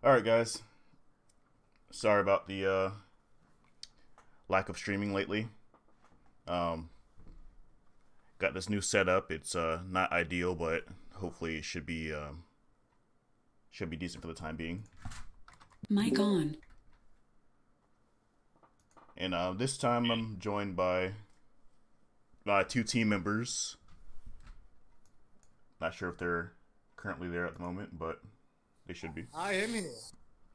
Alright, guys. Sorry about the lack of streaming lately. Um, got this new setup. It's not ideal, but hopefully it should be decent for the time being. Mic on. And this time I'm joined by two team members. Not sure if they're currently there at the moment, but they should be. I am here.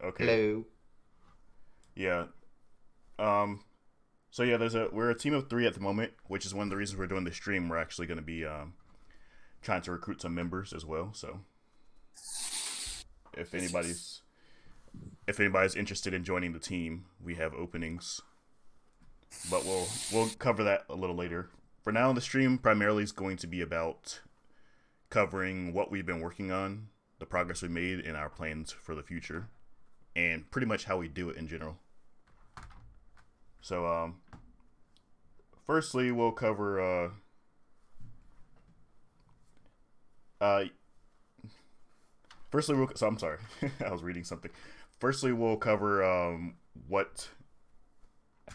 Okay. Hello. Yeah. Um. So yeah, we're a team of three at the moment, which is one of the reasons we're doing the stream. We're actually going to be trying to recruit some members as well. So if anybody's interested in joining the team, we have openings. But we'll cover that a little later. For now, the stream primarily is going to be about covering what we've been working on, the progress we made, and our plans for the future, and pretty much how we do it in general. So, firstly, we'll cover, so I'm sorry, I was reading something. Firstly, we'll cover,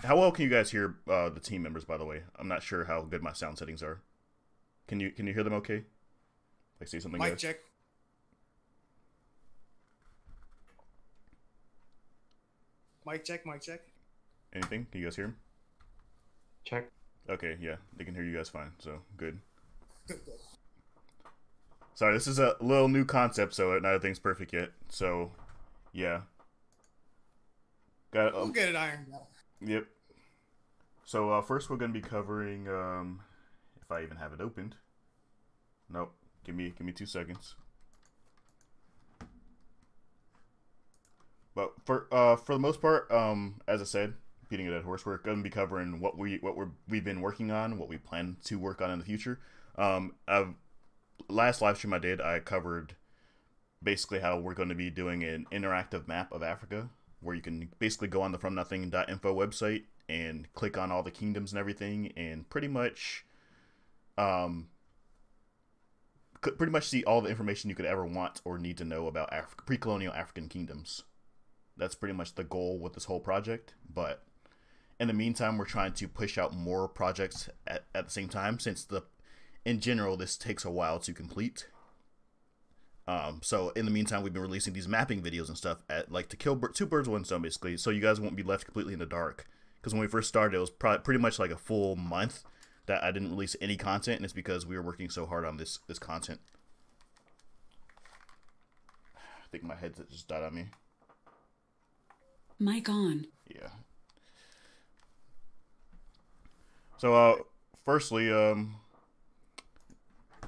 how well can you guys hear, the team members, by the way? I'm not sure how good my sound settings are. Can you hear them okay? Like, say something, Mic guys? check. Mic check, mic check. Anything? Can you guys hear them? Check. Okay, yeah, they can hear you guys fine, so good. Good. Sorry, this is a little new concept, so not everything's perfect yet. So, yeah. We'll get it ironed out. Yep. So, first we're going to be covering, if I even have it opened. Nope. Give me 2 seconds. But for the most part, as I said, beating a dead horse, we're going to be covering what we've been working on, what we plan to work on in the future. Last live stream I did, I covered basically how we're going to be doing an interactive map of Africa, where you can basically go on the fromnothing.info website and click on all the kingdoms and everything, and pretty much see all the information you could ever want or need to know about pre-colonial African kingdoms. That's pretty much the goal with this whole project. But in the meantime, we're trying to push out more projects at the same time, since in general this takes a while to complete. So in the meantime, we've been releasing these mapping videos and stuff to kill two birds with one stone, basically, so you guys won't be left completely in the dark. Because when we first started, it was pretty much like a full month that I didn't release any content, and it's because we were working so hard on this content. I think my headset just died on me. Mic on. Yeah. So, firstly,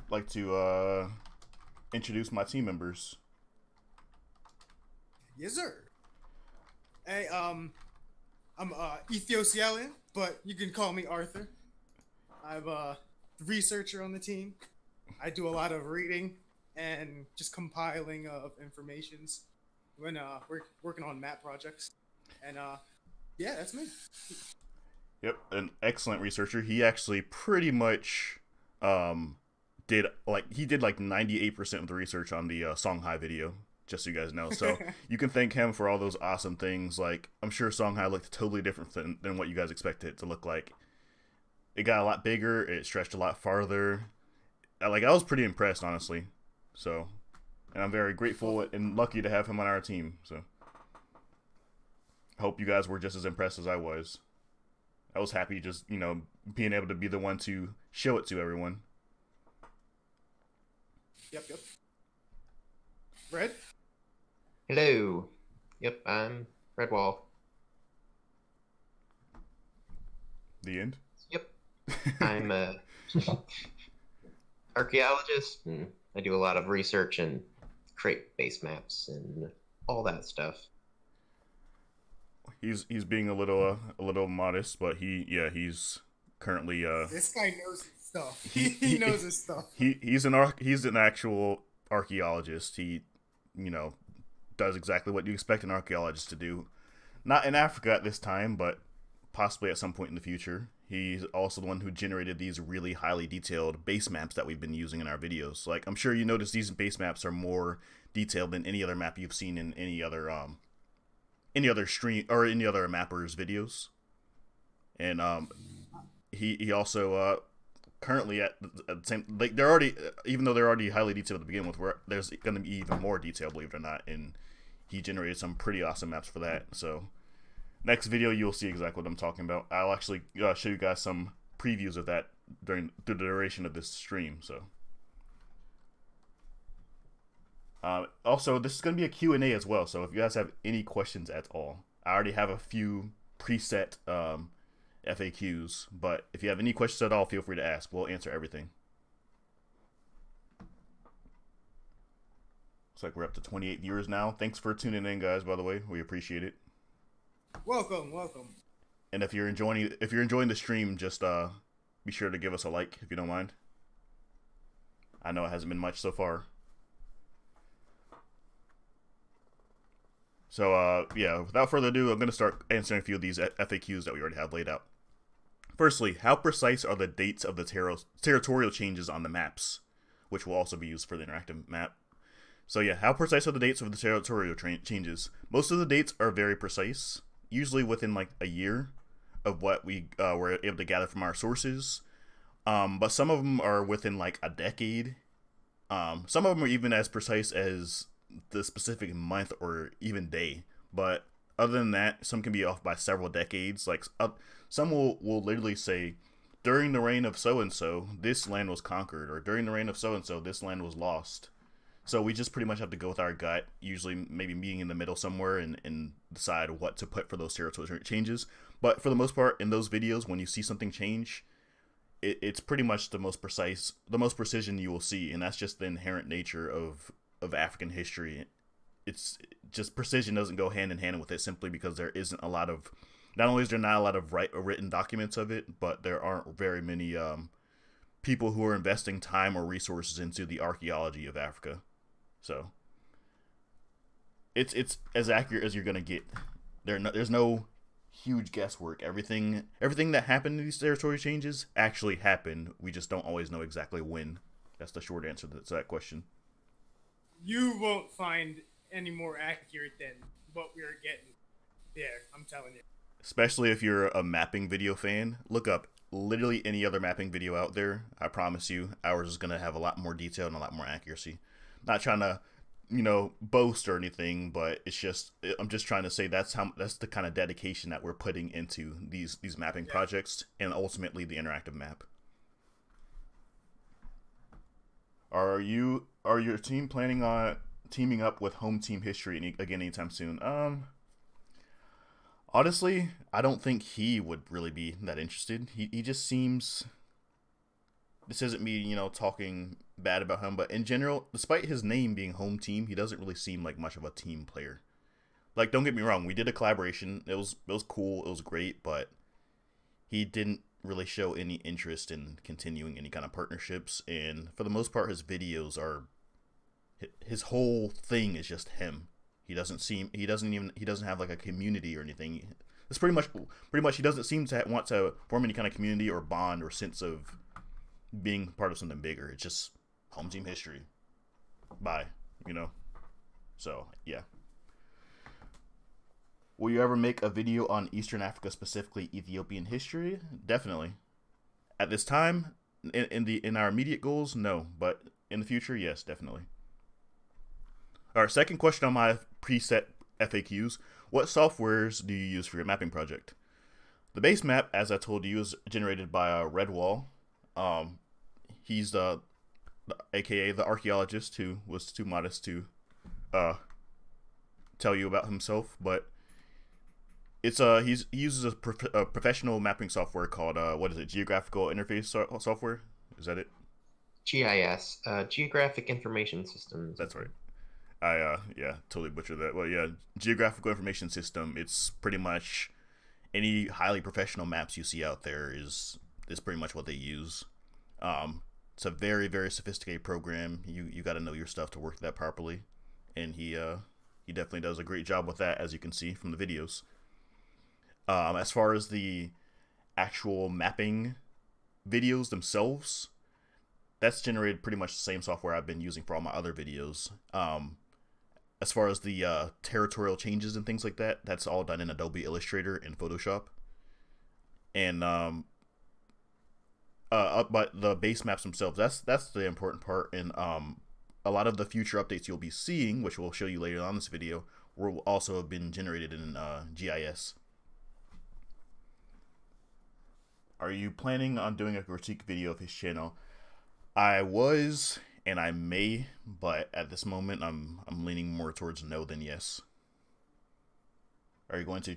like to introduce my team members. Yes, sir. Hey, I'm Ethiopian, but you can call me Arthur. I'm a researcher on the team. I do a lot of reading and just compiling of informations when we're working on map projects. And yeah, that's me. Yep, an excellent researcher. He actually pretty much did like 98% of the research on the Songhai video, just so you guys know. So you can thank him for all those awesome things. Like, I'm sure Songhai looked totally different than what you guys expected it to look like. It got a lot bigger. It stretched a lot farther. I was pretty impressed, honestly. So, and I'm very grateful and lucky to have him on our team. So, I hope you guys were just as impressed as I was. I was happy just, being able to be the one to show it to everyone. Yep. Red? Hello. Yep, I'm Redwall. The end? Yep. I'm a archaeologist, and I do a lot of research and create base maps and all that stuff. He's being a little modest, but he's currently This guy knows his stuff. He knows his stuff. He's an actual archaeologist. He does exactly what you expect an archaeologist to do. Not in Africa at this time, but possibly at some point in the future. He's also the one who generated these really highly detailed base maps that we've been using in our videos. Like, I'm sure you notice these base maps are more detailed than any other map you've seen in any other stream or any other mapper's videos. And he also currently at the same, like, they're already, even though they're already highly detailed to begin with, there's going to be even more detail, believe it or not, and he generated some pretty awesome maps for that. So next video you'll see exactly what I'm talking about. I'll actually show you guys some previews of that during the duration of this stream. So also, this is going to be a Q&A as well, so if you guys have any questions at all, I already have a few preset FAQs, but if you have any questions at all, feel free to ask. We'll answer everything. Looks like we're up to 28 viewers now. Thanks for tuning in, guys, by the way. We appreciate it. Welcome. And if you're enjoying the stream, just be sure to give us a like if you don't mind. I know it hasn't been much so far. So yeah, without further ado, I'm going to start answering a few of these FAQs that we already have laid out. Firstly, how precise are the dates of the territorial changes on the maps, which will also be used for the interactive map? So yeah, how precise are the dates of the territorial changes? Most of the dates are very precise, usually within like a year of what we were able to gather from our sources. But some of them are within like a decade. Some of them are even as precise as the specific month or even day. But other than that, some can be off by several decades. Like some will literally say, during the reign of so-and-so, this land was conquered, or during the reign of so-and-so, this land was lost. So we just pretty much have to go with our gut, usually maybe meeting in the middle somewhere and decide what to put for those territorial changes. But for the most part, in those videos, when you see something change, it's pretty much the most precision you will see, and that's just the inherent nature of African history. It's just precision doesn't go hand in hand with it, simply because there isn't a lot of, not only is there not a lot of written documents of it, but there aren't very many people who are investing time or resources into the archaeology of Africa. So it's as accurate as you're gonna get. There's no huge guesswork. Everything that happened in these territory changes actually happened. We just don't always know exactly when. That's the short answer to that question. You won't find any more accurate than what we were getting there, I'm telling you. Especially if you're a mapping video fan, look up literally any other mapping video out there. I promise you, ours is going to have a lot more detail and a lot more accuracy. Not trying to, boast or anything, but it's just, I'm just trying to say that's the kind of dedication that we're putting into these mapping projects, and ultimately the interactive map. Are your team planning on teaming up with Home Team History again anytime soon? Honestly, I don't think he would really be that interested. He just seems, this isn't me, talking bad about him, but in general, despite his name being Home Team, he doesn't really seem like much of a team player. Like, don't get me wrong, we did a collaboration. It was cool, it was great, but he didn't really show any interest in continuing any kind of partnerships, and for the most part, his videos are, his whole thing is just him. He doesn't have like a community or anything. It's pretty much he doesn't seem to want to form any kind of community or bond or sense of being part of something bigger. It's just Home Team History. Bye. So yeah. Will you ever make a video on Eastern Africa, specifically Ethiopian history? Definitely. At this time, in our immediate goals, no, but in the future, yes, definitely. Our second question on my preset FAQs: what softwares do you use for your mapping project? The base map, as I told you, is generated by Redwall. He's aka the archaeologist who was too modest to tell you about himself, but it's he uses a professional mapping software called Geographical Interface Software. Is that it? GIS, Geographic Information Systems. That's right. I totally butchered that. Well, yeah, Geographical Information System. It's pretty much any highly professional maps you see out there is pretty much what they use. It's a very, very sophisticated program. You got to know your stuff to work that properly, and he definitely does a great job with that, as you can see from the videos. As far as the actual mapping videos themselves, that's generated pretty much the same software I've been using for all my other videos. As far as the territorial changes and things like that, that's all done in Adobe Illustrator and Photoshop. And but the base maps themselves, that's the important part. And a lot of the future updates you'll be seeing, which we'll show you later on in this video, will also have been generated in GIS. Are you planning on doing a critique video of his channel? I was, and I may, but at this moment, I'm leaning more towards no than yes. Are you going to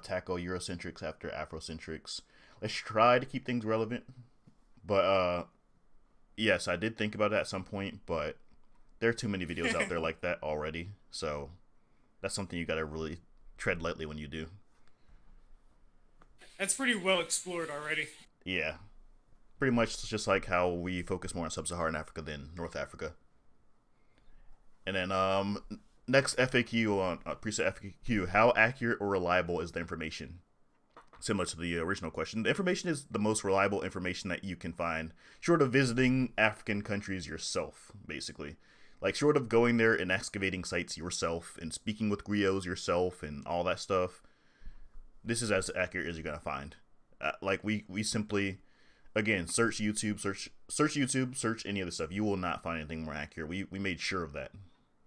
tackle Eurocentrics after Afrocentrics? Let's try to keep things relevant. But yes, I did think about it at some point, but there are too many videos out there like that already. So that's something you gotta really tread lightly when you do. That's pretty well explored already. Yeah. Pretty much just like how we focus more on Sub-Saharan Africa than North Africa. And then next FAQ on preset FAQ, how accurate or reliable is the information? Similar to the original question, the information is the most reliable information that you can find, short of visiting African countries yourself, basically. Like, short of going there and excavating sites yourself and speaking with griots yourself and all that stuff, this is as accurate as you're going to find. Like, we simply, again, search YouTube, search YouTube, search any other stuff. You will not find anything more accurate. We made sure of that.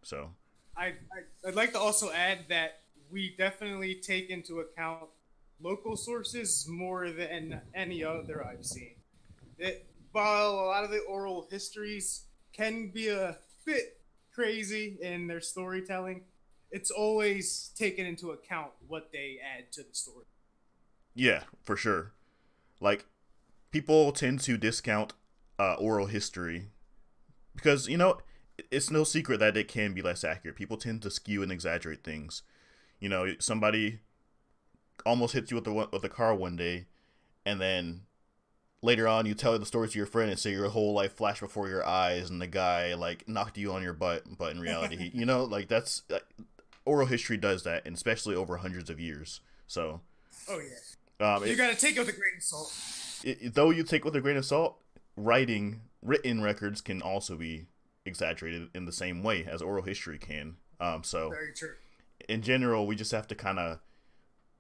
So I'd like to also add that we definitely take into account local sources more than any other I've seen. While a lot of the oral histories can be a bit crazy in their storytelling, it's always taken into account what they add to the story. Yeah, for sure. Like, people tend to discount oral history because, you know, it's no secret that it can be less accurate. People tend to skew and exaggerate things. You know, somebody almost hits you with a car one day, and then later on you tell the story to your friend and say your whole life flashed before your eyes and the guy like knocked you on your butt, but in reality you know, like, that's oral history does that, and especially over hundreds of years. So oh yeah, you gotta take it with a grain of salt. Though you take it with a grain of salt, written records can also be exaggerated in the same way as oral history can. So very true. In general, we just have to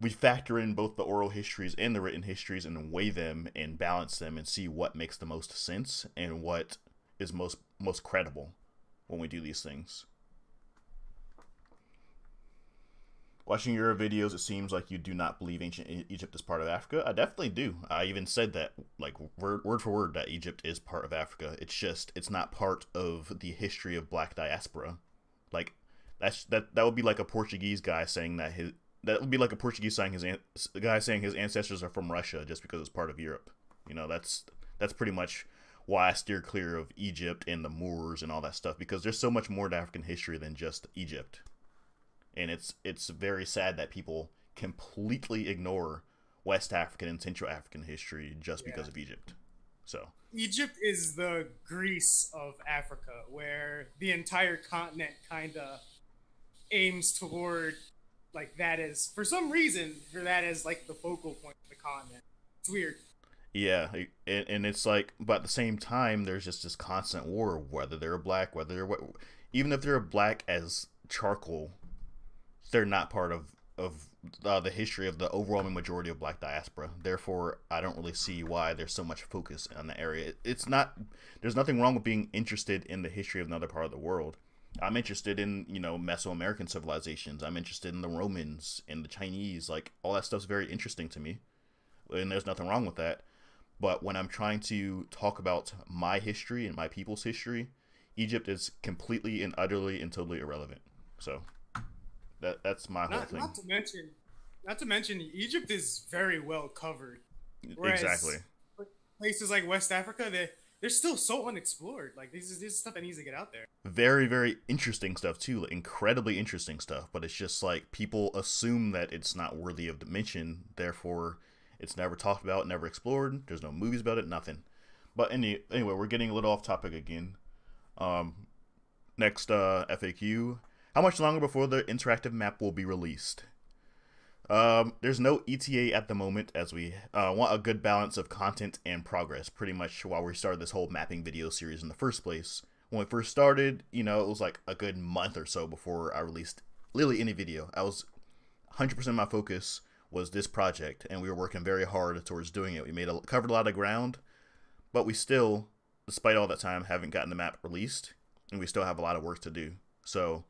we factor in both the oral histories and the written histories and weigh them and balance them and see what makes the most sense and what is most credible when we do these things. Watching your videos, it seems like you do not believe ancient Egypt is part of Africa. I definitely do. I even said that, like, word for word, that Egypt is part of Africa. It's just, it's not part of the history of black diaspora. Like, that would be like a Portuguese guy saying that that would be like a Portuguese saying guy saying his ancestors are from Russia just because it's part of Europe. You know, that's pretty much why I steer clear of Egypt and the Moors and all that stuff, because there's so much more to African history than just Egypt. And it's very sad that people completely ignore West African and Central African history just because of Egypt. So Egypt is the Greece of Africa, where the entire continent kind of aims toward, like, that is, for some reason, that is like the focal point of the continent. It's weird. Yeah, and it's like, but at the same time, there's just this constant war, whether they're black, whether they're even if they're black as charcoal, they're not part of the history of the overwhelming majority of black diaspora. Therefore, I don't really see why there's so much focus on the area. It's not, there's nothing wrong with being interested in the history of another part of the world. I'm interested in, you know, Mesoamerican civilizations. I'm interested in the Romans and the Chinese. Like, all that stuff's very interesting to me, and there's nothing wrong with that. But when I'm trying to talk about my history and my people's history, Egypt is completely and utterly and totally irrelevant. So that's my whole thing. Not to mention, Egypt is very well covered. Whereas exactly. Places like West Africa, they're still so unexplored. Like, this is stuff that needs to get out there. Very, very interesting stuff too. Incredibly interesting stuff. But it's just like people assume that it's not worthy of mention. Therefore, it's never talked about, never explored. There's no movies about it, nothing. But anyway, we're getting a little off topic again. Next FAQ. How much longer before the interactive map will be released? There's no ETA at the moment, as we want a good balance of content and progress. Pretty much while we started this whole mapping video series in the first place. When we first started, you know, it was like a good month or so before I released literally any video. I was 100% of my focus was this project, and we were working very hard towards doing it. We covered a lot of ground, but we still, despite all that time, haven't gotten the map released, and we still have a lot of work to do. So,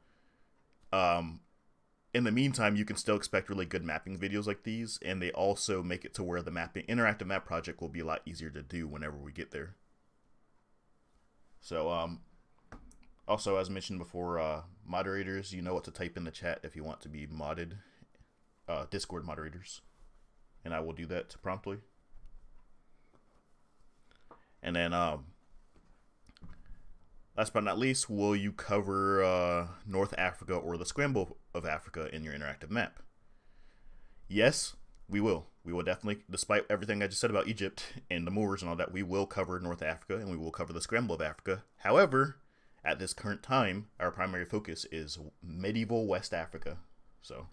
in the meantime, you can still expect really good mapping videos like these, and they also make it to where the interactive map project will be a lot easier to do whenever we get there. So, also, as mentioned before, moderators, you know what to type in the chat if you want to be modded. Discord moderators. And I will do that promptly. And then, last but not least, will you cover North Africa or the Scramble of Africa in your interactive map? Yes, we will. We will definitely, despite everything I just said about Egypt and the Moors and all that, we will cover North Africa and we will cover the Scramble of Africa. However, at this current time, our primary focus is medieval West Africa. So,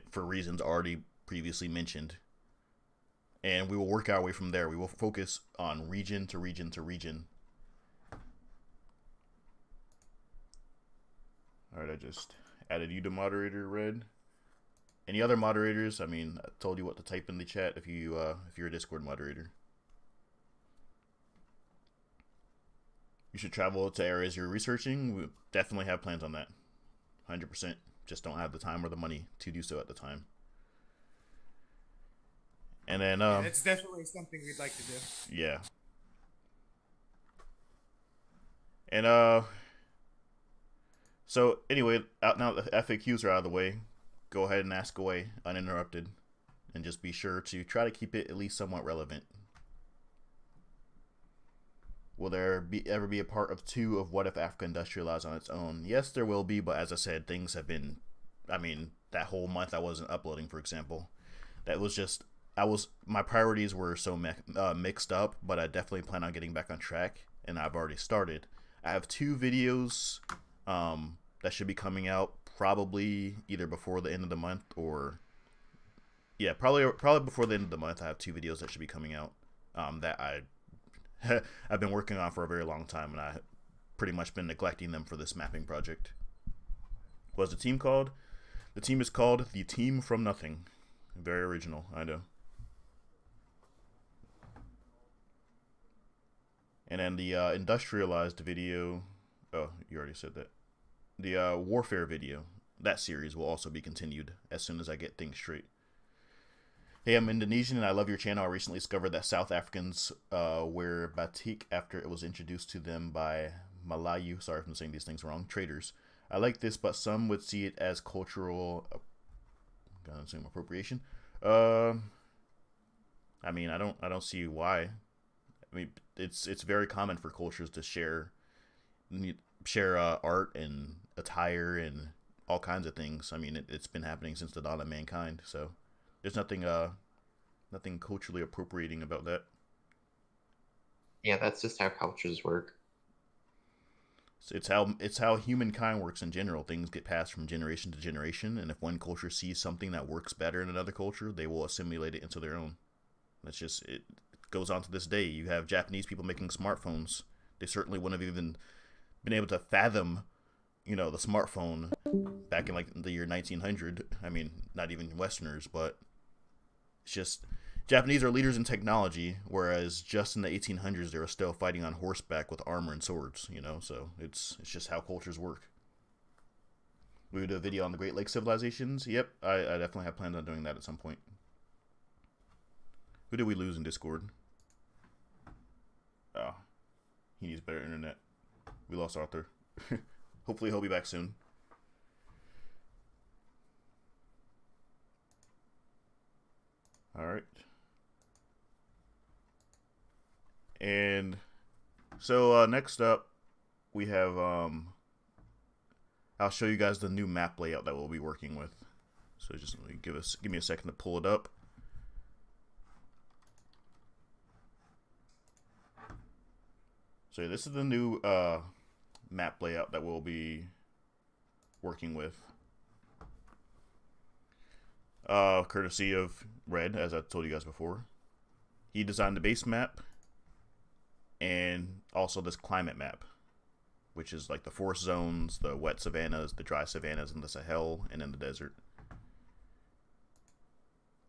for reasons already previously mentioned. And we will work our way from there. We will focus on region to region to region. Alright, I just added you to moderator, Red. Any other moderators? I mean, I told you what to type in the chat if you're a Discord moderator. You should travel to areas you're researching. We definitely have plans on that. 100%. Just don't have the time or the money to do so at the time. And then yeah, it's definitely something we'd like to do. Yeah. And so anyway, now the FAQs are out of the way. Go ahead and ask away uninterrupted, and just be sure to try to keep it at least somewhat relevant. Will there ever be a part of 2 of What If Africa Industrialized on its own? Yes, there will be, but as I said, things have been, I mean, that whole month I wasn't uploading, for example. That was just, my priorities were so mixed up, but I definitely plan on getting back on track, and I've already started. I have 2 videos that should be coming out probably either before the end of the month or, yeah, probably before the end of the month. I have 2 videos that should be coming out that I've been working on for a very long time, and I pretty much been neglecting them for this mapping project. What's the team called? The team is called The Team from Nothing. Very original, I know. And then the industrialized video, oh, you already said that. The warfare video, that series will also be continued as soon as I get things straight. Hey, I'm Indonesian and I love your channel. I recently discovered that South Africans wear batik after it was introduced to them by Malayu, sorry if I'm saying these things wrong, traders. I like this, but some would see it as cultural, gonna assume appropriation. I mean, I don't see why. I mean, it's very common for cultures to share art and attire and all kinds of things. I mean, it's been happening since the dawn of mankind, so there's nothing culturally appropriating about that. Yeah, that's just how cultures work. So it's how humankind works in general. Things get passed from generation to generation, and if one culture sees something that works better in another culture, they will assimilate it into their own. That's just, it goes on to this day. You have Japanese people making smartphones. They certainly wouldn't have even been able to fathom, you know, the smartphone back in like the year 1900. I mean, not even Westerners, but it's just Japanese are leaders in technology, whereas just in the 1800s they were still fighting on horseback with armor and swords, you know. So it's just how cultures work. We would do a video on the Great Lakes civilizations. Yep, I definitely have plans on doing that at some point. Who did we lose in Discord? Oh, he needs better internet. We lost Arthur. Hopefully he'll be back soon. Alright. And so next up we have I'll show you guys the new map layout that we'll be working with. So just give me a second to pull it up. So this is the new map layout that we'll be working with. courtesy of Red, as I told you guys before. He designed the base map and also this climate map, which is like the forest zones, the wet savannas, the dry savannas in the Sahel, and in the desert.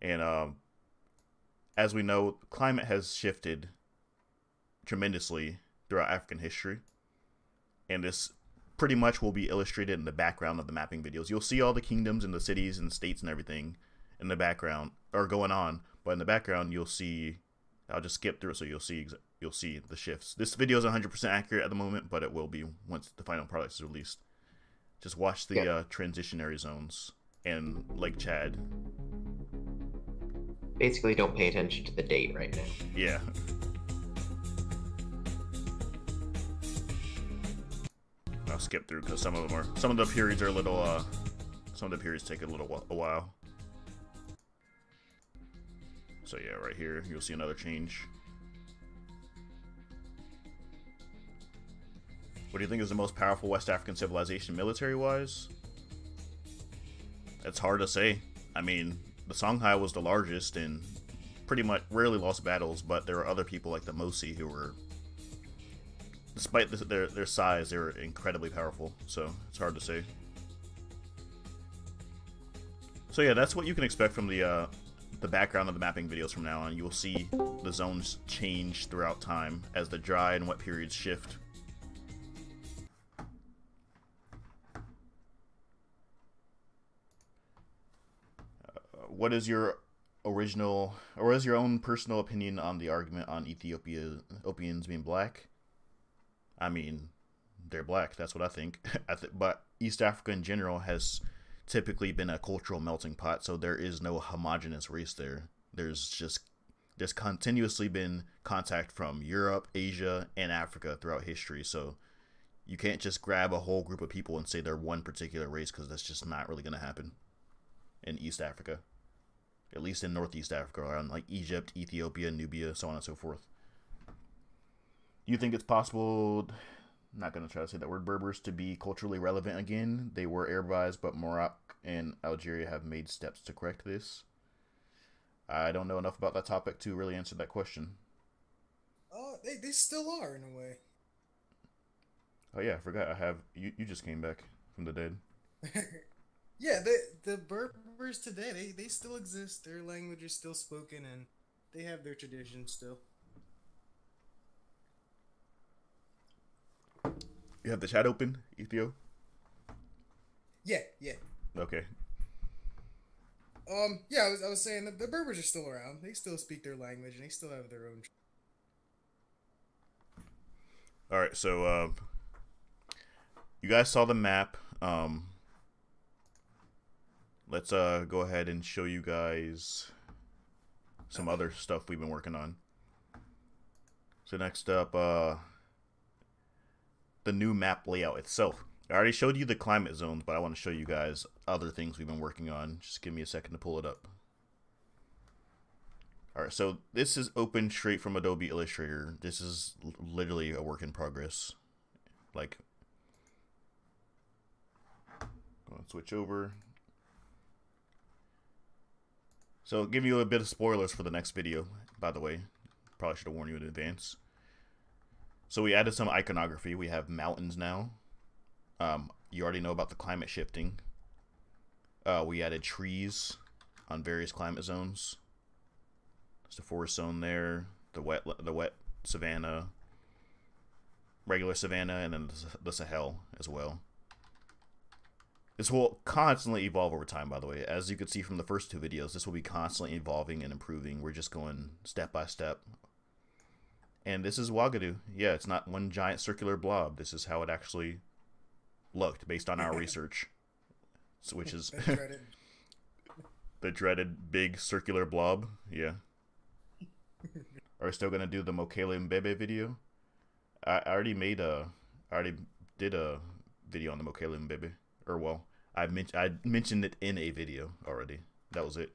And as we know, climate has shifted tremendously throughout African history. And this pretty much will be illustrated in the background of the mapping videos. You'll see all the kingdoms and the cities and states and everything in the background, or going on. But in the background, you'll see, I'll just skip through it so you'll see the shifts. This video is 100% accurate at the moment, but it will be once the final product is released. Just watch the transitionary zones and Lake Chad. Basically, don't pay attention to the date right now. Yeah. I'll skip through because some of the periods are a little, some of the periods take a while. So yeah, right here, you'll see another change. What do you think is the most powerful West African civilization military-wise? It's hard to say. I mean, the Songhai was the largest and pretty much rarely lost battles, but there were other people like the Mosi who were, despite their size, they were incredibly powerful. So it's hard to say. So yeah, that's what you can expect from the background of the mapping videos from now on. You will see the zones change throughout time as the dry and wet periods shift. What is your original, or what is your own personal opinion on the argument on Ethiopians being black? I mean, they're black. That's what I think. But East Africa in general has typically been a cultural melting pot, so there is no homogenous race there. There's continuously been contact from Europe, Asia, and Africa throughout history, so you can't just grab a whole group of people and say they're one particular race, because that's just not really going to happen in East Africa. At least in Northeast Africa, around like Egypt, Ethiopia, Nubia, so on and so forth. Do you think it's possible, I'm not going to try to say that word, Berbers to be culturally relevant again? They were Arabized, but Morocco and Algeria have made steps to correct this. I don't know enough about that topic to really answer that question. They still are, in a way. Oh yeah, I forgot. You just came back from the dead. Yeah, the Berbers today, they still exist. Their language is still spoken, and they have their traditions still. You have the chat open, Ethio? Yeah. Okay. Yeah, I was saying that the Berbers are still around. They still speak their language, and they still have their own. All right, so you guys saw the map. Let's go ahead and show you guys some other stuff we've been working on. So next up, the new map layout itself. I already showed you the climate zones, but I want to show you guys other things we've been working on. Just give me a second to pull it up. Alright, so this is open straight from Adobe Illustrator. This is literally a work in progress. Like, I'll switch over. So, I'll give you a bit of spoilers for the next video, by the way. Probably should have warned you in advance. So, we added some iconography. We have mountains now. You already know about the climate shifting. We added trees on various climate zones. There's the forest zone there, the wet savanna, regular savanna, and then the Sahel as well. This will constantly evolve over time, by the way. As you can see from the first two videos, this will be constantly evolving and improving. We're just going step by step. And this is Ouagadougou. Yeah, it's not one giant circular blob. This is how it actually looked based on our research. So, which is the dreaded big circular blob. Yeah. Are we still going to do the Mokele Mbebe video? I already did a video on the Mokele Mbebe. Or, well, I mentioned it in a video already. That was it.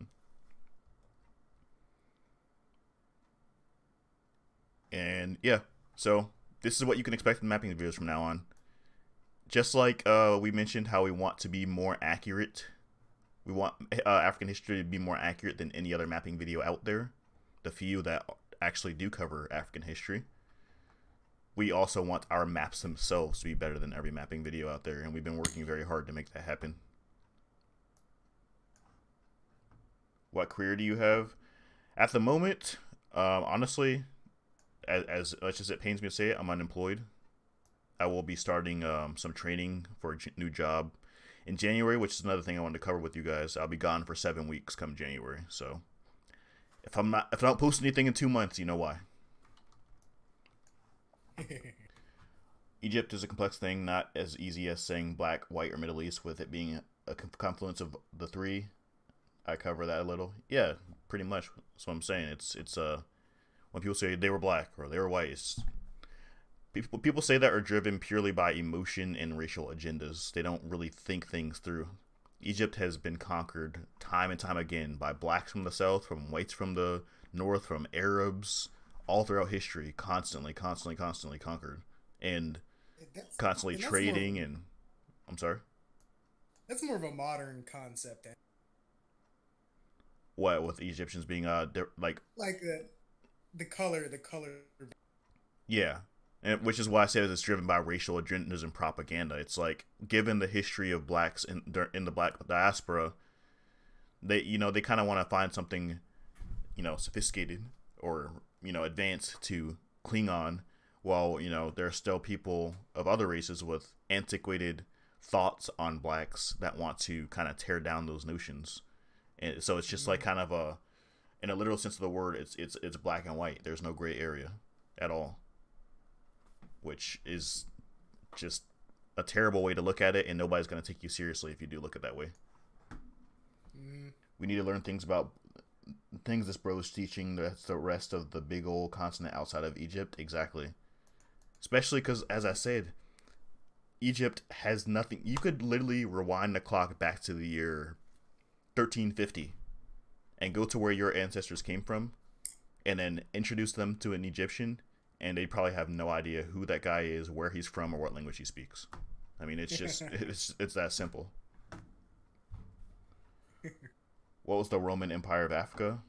And yeah, so this is what you can expect from mapping videos from now on. Just like we mentioned how we want to be more accurate We want African history to be more accurate than any other mapping video out there. The few that actually do cover African history. We also want our maps themselves to be better than every mapping video out there, and we've been working very hard to make that happen. What career do you have? At the moment, honestly, as much as it pains me to say it, I'm unemployed. I will be starting some training for a new job in January, which is another thing I wanted to cover with you guys. I'll be gone for 7 weeks come January, so if I don't post anything in 2 months, you know why. Egypt is a complex thing, not as easy as saying black, white, or Middle East, with it being a confluence of the three. I cover that a little. Yeah, pretty much. That's what I'm saying. It's when people say they were black or they were white, it's, people say that are driven purely by emotion and racial agendas. They don't really think things through. Egypt has been conquered time and time again by blacks from the south, from whites from the north, from Arabs, all throughout history, constantly conquered, and constantly trading. And I'm sorry, that's more of a modern concept. What, with Egyptians being like the color. Yeah, and which is why I say that it's driven by racial agendas and propaganda. It's like, given the history of blacks in the black diaspora, they kind of want to find something, sophisticated or advanced to cling on, while there are still people of other races with antiquated thoughts on blacks that want to kind of tear down those notions. And so it's just like kind of in a literal sense of the word, it's black and white. There's no gray area at all, which is just a terrible way to look at it, and nobody's going to take you seriously if you do look at it that way. We need to learn things about things this bro's teaching that's the rest of the big old continent outside of Egypt. Exactly. Especially because, as I said, Egypt has nothing. You could literally rewind the clock back to the year 1350 and go to where your ancestors came from and then introduce them to an Egyptian, and they probably have no idea who that guy is, where he's from, or what language he speaks. I mean, it's just it's that simple. What was the Roman Empire of Africa?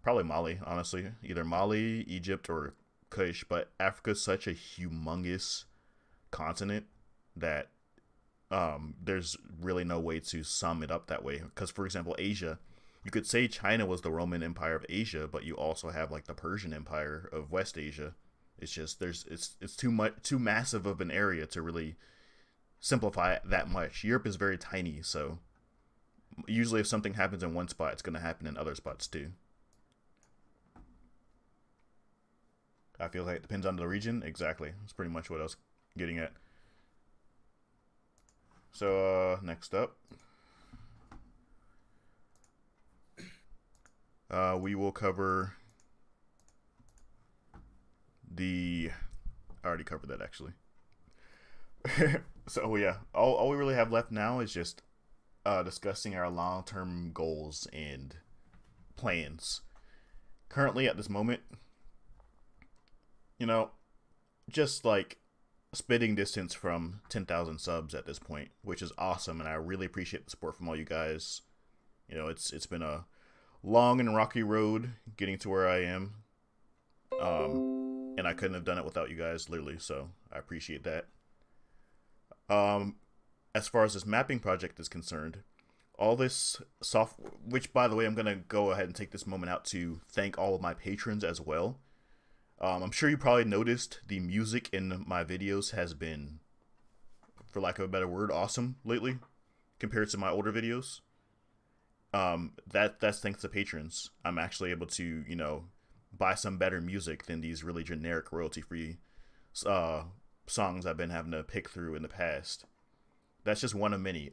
Probably Mali, honestly. Either Mali, Egypt, or Kush. But Africa's such a humongous continent that there's really no way to sum it up that way. Because, for example, Asia, you could say China was the Roman Empire of Asia, but you also have like the Persian Empire of West Asia. It's just it's too massive of an area to really simplify it that much. Europe is very tiny, so usually if something happens in one spot, it's going to happen in other spots too. I feel like it depends on the region. Exactly. That's pretty much what I was getting at. So next up, we will cover I already covered that actually. So yeah, all we really have left now is just discussing our long-term goals and plans. Currently, at this moment, just like spitting distance from 10,000 subs at this point, which is awesome, and I really appreciate the support from all you guys. It's been a long and rocky road getting to where I am, and I couldn't have done it without you guys, literally. So I appreciate that. As far as this mapping project is concerned, all this software, which by the way, I'm going to go ahead and take this moment out to thank all of my patrons as well. I'm sure you probably noticed the music in my videos has been, for lack of a better word, awesome lately compared to my older videos. That's thanks to patrons. I'm actually able to, buy some better music than these really generic royalty-free songs I've been having to pick through in the past. That's just one of many.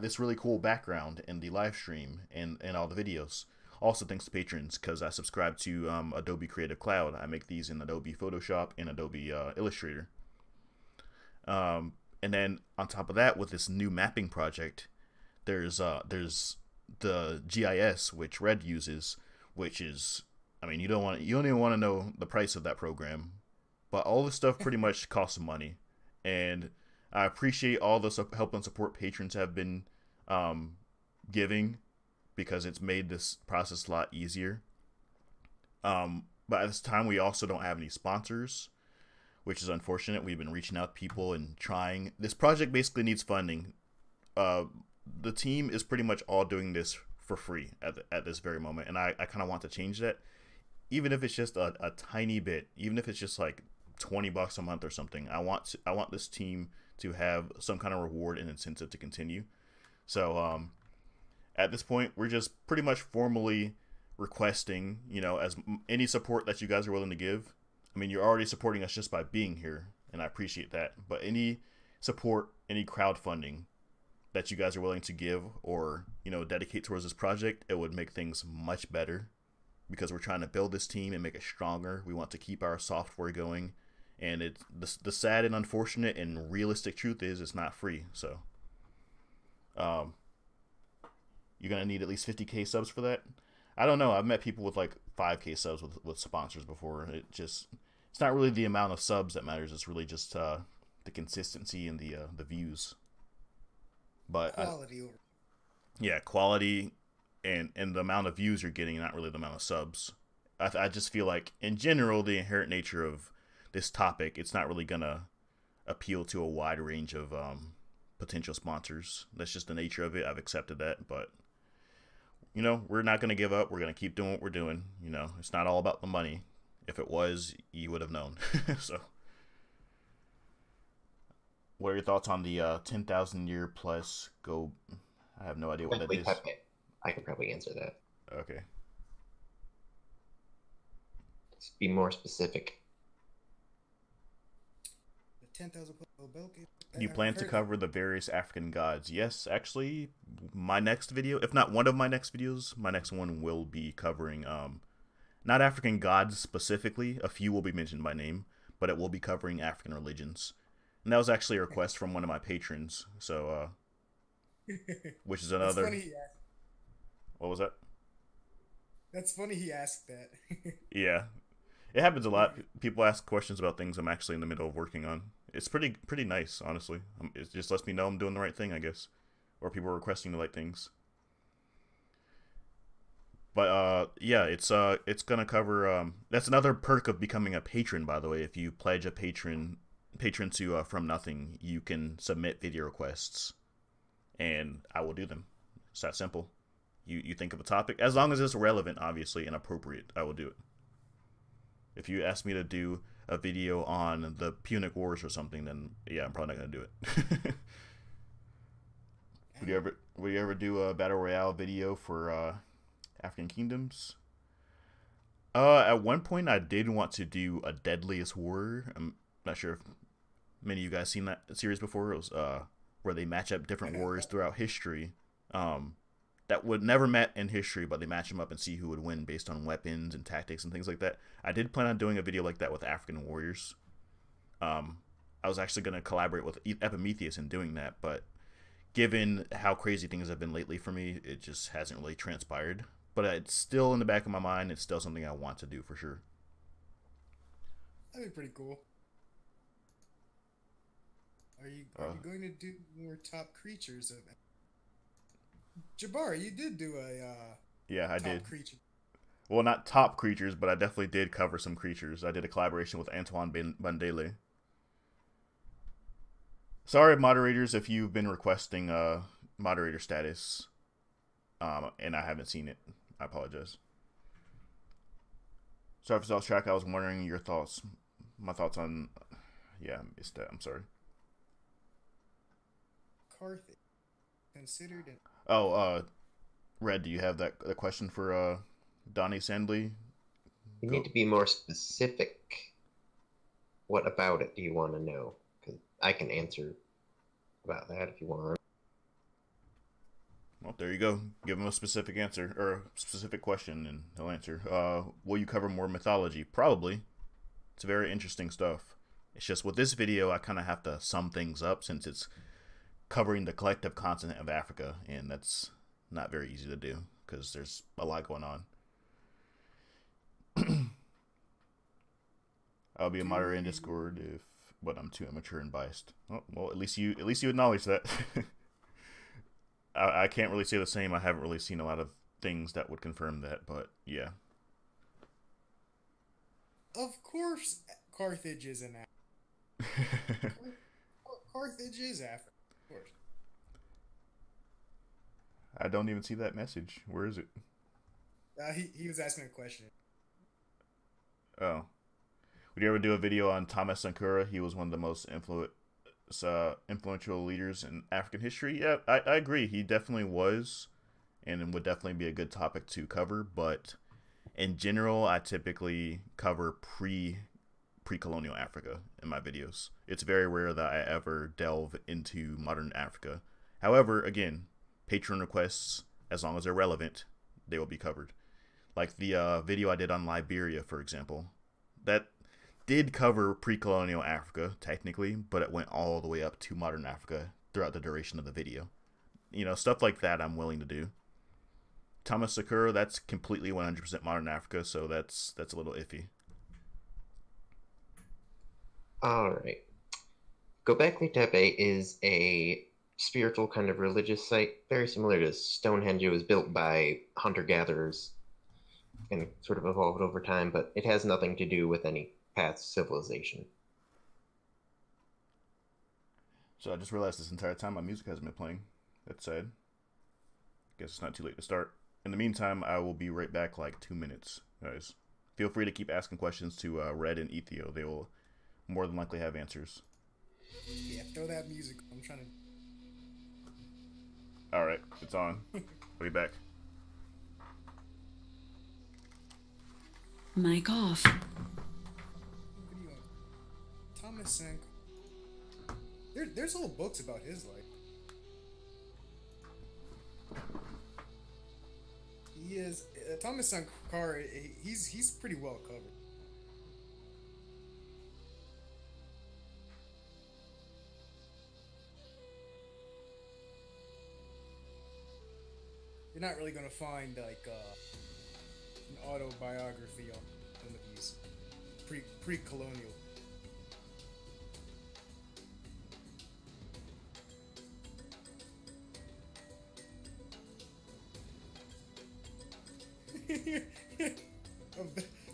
This really cool background in the live stream and all the videos. Also thanks to patrons, because I subscribe to Adobe Creative Cloud. I make these in Adobe Photoshop and Adobe Illustrator. And then on top of that, with this new mapping project, there's the GIS, which Red uses, which is, I mean, you don't even want to know the price of that program, but all this stuff pretty much costs money. And I appreciate all the help and support patrons have been giving because it's made this process a lot easier. But at this time, we also don't have any sponsors, which is unfortunate. We've been reaching out to people and trying. This project basically needs funding. The team is pretty much all doing this for free at this very moment, and I kind of want to change that, even if it's just a tiny bit, even if it's just like $20 a month or something. I want this team to have some kind of reward and incentive to continue. So at this point, we're just pretty much formally requesting, as any support that you guys are willing to give. I mean, you're already supporting us just by being here, and I appreciate that. But any support, any crowdfunding that you guys are willing to give or, dedicate towards this project, it would make things much better, because we're trying to build this team and make it stronger. We want to keep our software going, and the sad and unfortunate and realistic truth is it's not free. So you're gonna need at least 50K subs for that. I don't know. I've met people with like 5K subs with sponsors before. It's not really the amount of subs that matters. It's really just the consistency and the views. But Quality. quality and the amount of views you're getting, not really the amount of subs. I just feel like in general, the inherent nature of this topic, it's not really gonna appeal to a wide range of potential sponsors. That's just the nature of it. I've accepted that, but we're not going to give up. We're going to keep doing what we're doing. It's not all about the money. If it was, you would have known. So, what are your thoughts on the 10,000 year plus go? I have no idea what that is. I could probably answer that. Okay. Let's be more specific. The 10,000 You plan to cover the various African gods? Yes, actually, my next video, if not one of my next videos, my next one will be covering not African gods specifically. A few will be mentioned by name, but it will be covering African religions. And that was actually a request from one of my patrons. So, which is another. That's funny. What was that? That's funny. He asked that. Yeah, it happens a lot. People ask questions about things I'm actually in the middle of working on. It's pretty nice, honestly. It just lets me know I'm doing the right thing, I guess, or people are requesting the right things. But yeah, it's gonna cover. That's another perk of becoming a patron, by the way. If you pledge a patron to From Nothing, you can submit video requests, and I will do them. It's that simple. You think of a topic, as long as it's relevant, obviously, and appropriate, I will do it. If you ask me to do a video on the Punic Wars or something, then yeah, I'm probably not gonna do it. Would you ever do a battle royale video for African kingdoms? At one point I did want to do a Deadliest Warrior. I'm not sure if many of you guys seen that series before. It was where they match up different warriors throughout history. That would never met in history, but they match them up and see who would win based on weapons and tactics and things like that. I did plan on doing a video like that with African warriors. I was actually going to collaborate with Epimetheus in doing that, but given how crazy things have been lately for me, it just hasn't really transpired. But it's still in the back of my mind. It's still something I want to do for sure. That'd be pretty cool. Are you going to do more top creatures of Jabbar? You did do a yeah, I top did. Creature. Well, not top creatures, but I definitely did cover some creatures. I did a collaboration with Antoine Bandele. Sorry, moderators, if you've been requesting moderator status, and I haven't seen it. I apologize. Sorry for lost track. I was wondering your thoughts. My thoughts on... Yeah, I missed that. I'm sorry. Carthage considered an... Oh, Red, do you have the question for Donnie Sandley? You need to be more specific. What about it do you want to know? Because I can answer about that if you want. Well, there you go. Give him a specific answer, or a specific question, and he'll answer. Will you cover more mythology? Probably. It's very interesting stuff. It's just with this video, I kind of have to sum things up since it's covering the collective continent of Africa, and that's not very easy to do because there's a lot going on. I'll be a moderator in Discord but I'm too immature and biased. Oh, well, at least you acknowledge that. I can't really say the same. I haven't really seen a lot of things that would confirm that, but yeah. Of course, Carthage is an Carthage is Africa, of course. I don't even see that message. Where is it? He was asking a question. Oh. Would you ever do a video on Thomas Sankara? He was one of the most influential leaders in African history. Yeah, I agree. He definitely was, and would definitely be a good topic to cover. But in general, I typically cover pre-colonial Africa in my videos. It's very rare that I ever delve into modern Africa. However, again, Patreon requests, as long as they're relevant, they will be covered. Like the video I did on Liberia, for example. That did cover pre-colonial Africa, technically, but it went all the way up to modern Africa throughout the duration of the video. You know, stuff like that I'm willing to do. Thomas Sankara, that's completely 100% modern Africa, so that's a little iffy. Alright. Göbekli Tepe is a spiritual kind of religious site, very similar to Stonehenge. It was built by hunter-gatherers and sort of evolved over time, but it has nothing to do with any past civilization. So I just realized this entire time my music hasn't been playing. That's sad. Guess it's not too late to start. In the meantime, I will be right back like 2 minutes, guys. Feel free to keep asking questions to Red and Ethio. They will more than likely have answers. Yeah, throw that music. I'm trying to. Alright, it's on. I'll be back. Mic off. Video. Thomas Sankara. There's whole books about his life. He is Thomas Sankara. He's pretty well covered. You're not really gonna find like an autobiography on one of these pre-colonial.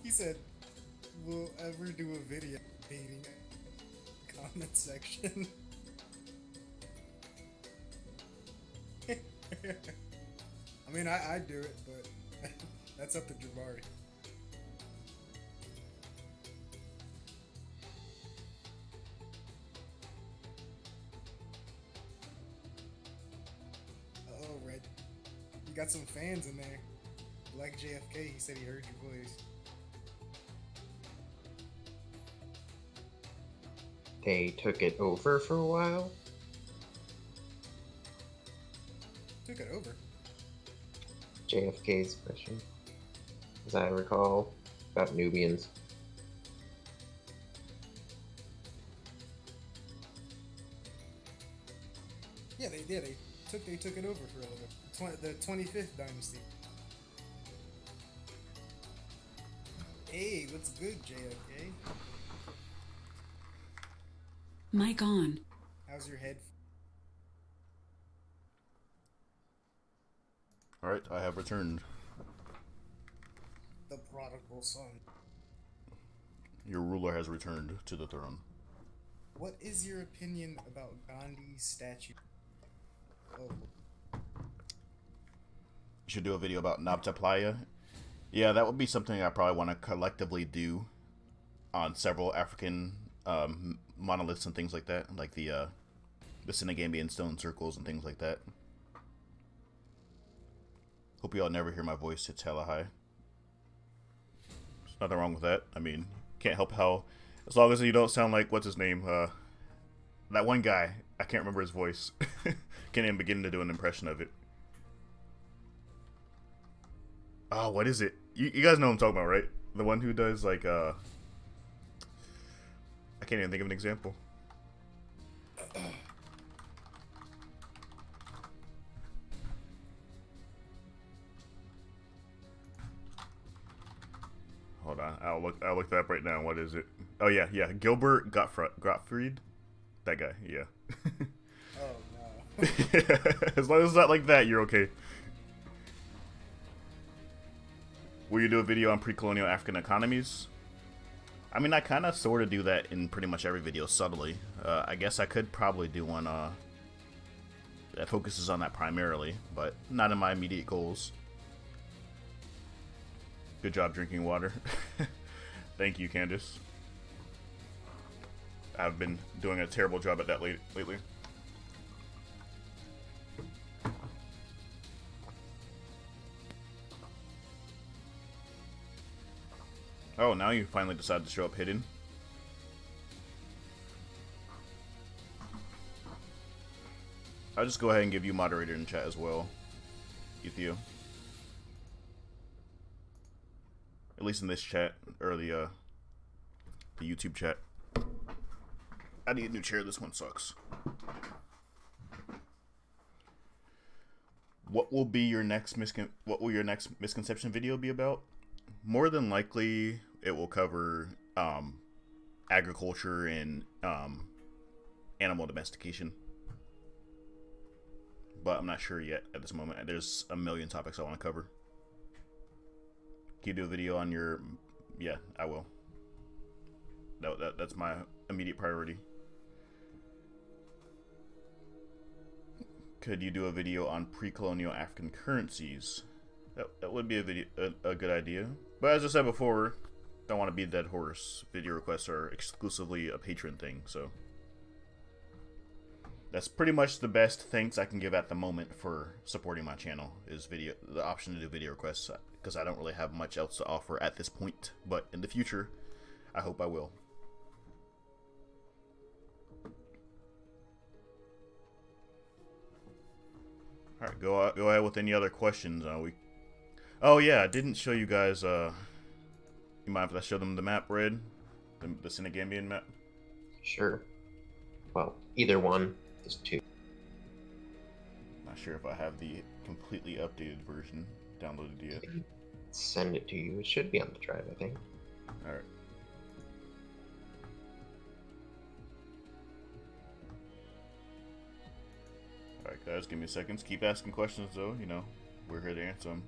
He said, "We'll ever do a video hating comment section." I mean, I'd do it, but that's up to Jabari. Oh, Red. You got some fans in there. Like JFK, he said he heard your voice. They took it over for a while. Took it over. JFK's question, as I recall, about Nubians. Yeah, they did. They took it over for a little bit. The 25th dynasty. Hey, what's good, JFK? Mic on. How's your head? Alright, I have returned. The prodigal son. Your ruler has returned to the throne. What is your opinion about Gandhi's statue? Oh. You should do a video about Nabta Playa. Yeah, that would be something I probably want to collectively do on several African monoliths and things like that, like the Senegambian stone circles and things like that. Hope you all never hear my voice. It's hella high. There's nothing wrong with that. I mean, can't help how, as long as you don't sound like, what's his name? That one guy. I can't remember his voice. Can't even begin to do an impression of it. Oh, what is it? You guys know what I'm talking about, right? The one who does, like, I can't even think of an example. Hold on, I'll look that up right now. What is it? Oh yeah, Gilbert Gottfried. That guy, yeah. Oh no. As long as it's not like that, you're okay. Will you do a video on pre-colonial African economies? I mean, I kind of sort of do that in pretty much every video, subtly. I guess I could probably do one that focuses on that primarily, but not in my immediate goals. Good job drinking water. Thank you, Candace. I've been doing a terrible job at that lately. Oh, now you finally decided to show up hidden. I'll just go ahead and give you moderator in chat as well, Ethio. At least in this chat, or the YouTube chat. I need a new chair, this one sucks. What will your next misconception video be about? More than likely, it will cover agriculture and animal domestication. But I'm not sure yet at this moment. There's a million topics I want to cover. Can you do a video on your... Yeah, I will. That's my immediate priority. Could you do a video on pre-colonial African currencies? That would be a good idea. But as I said before, don't want to beat a dead horse. Video requests are exclusively a patron thing, so that's pretty much the best thanks I can give at the moment for supporting my channel is the option to do video requests, because I don't really have much else to offer at this point. But in the future, I hope I will. All right, go ahead with any other questions. Oh yeah, I didn't show you guys. You mind if I show them the map, Red? The Senegambian map? Sure. Well, either one. There's two. Not sure if I have the completely updated version downloaded yet. Send it to you. It should be on the drive, I think. Alright. Alright guys, give me seconds. Keep asking questions though, you know. We're here to answer them.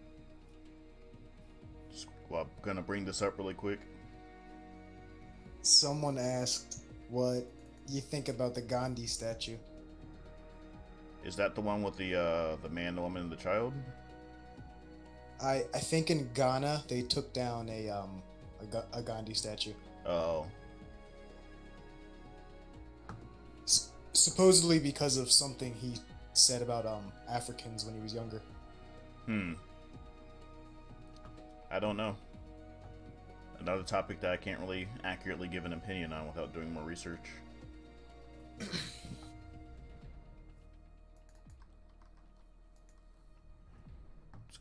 Well, I'm gonna bring this up really quick. Someone asked what you think about the Gandhi statue. Is that the one with the man, the woman, and the child? I think in Ghana they took down a Gandhi statue. Oh. Supposedly because of something he said about Africans when he was younger. I don't know. Another topic that I can't really accurately give an opinion on without doing more research. This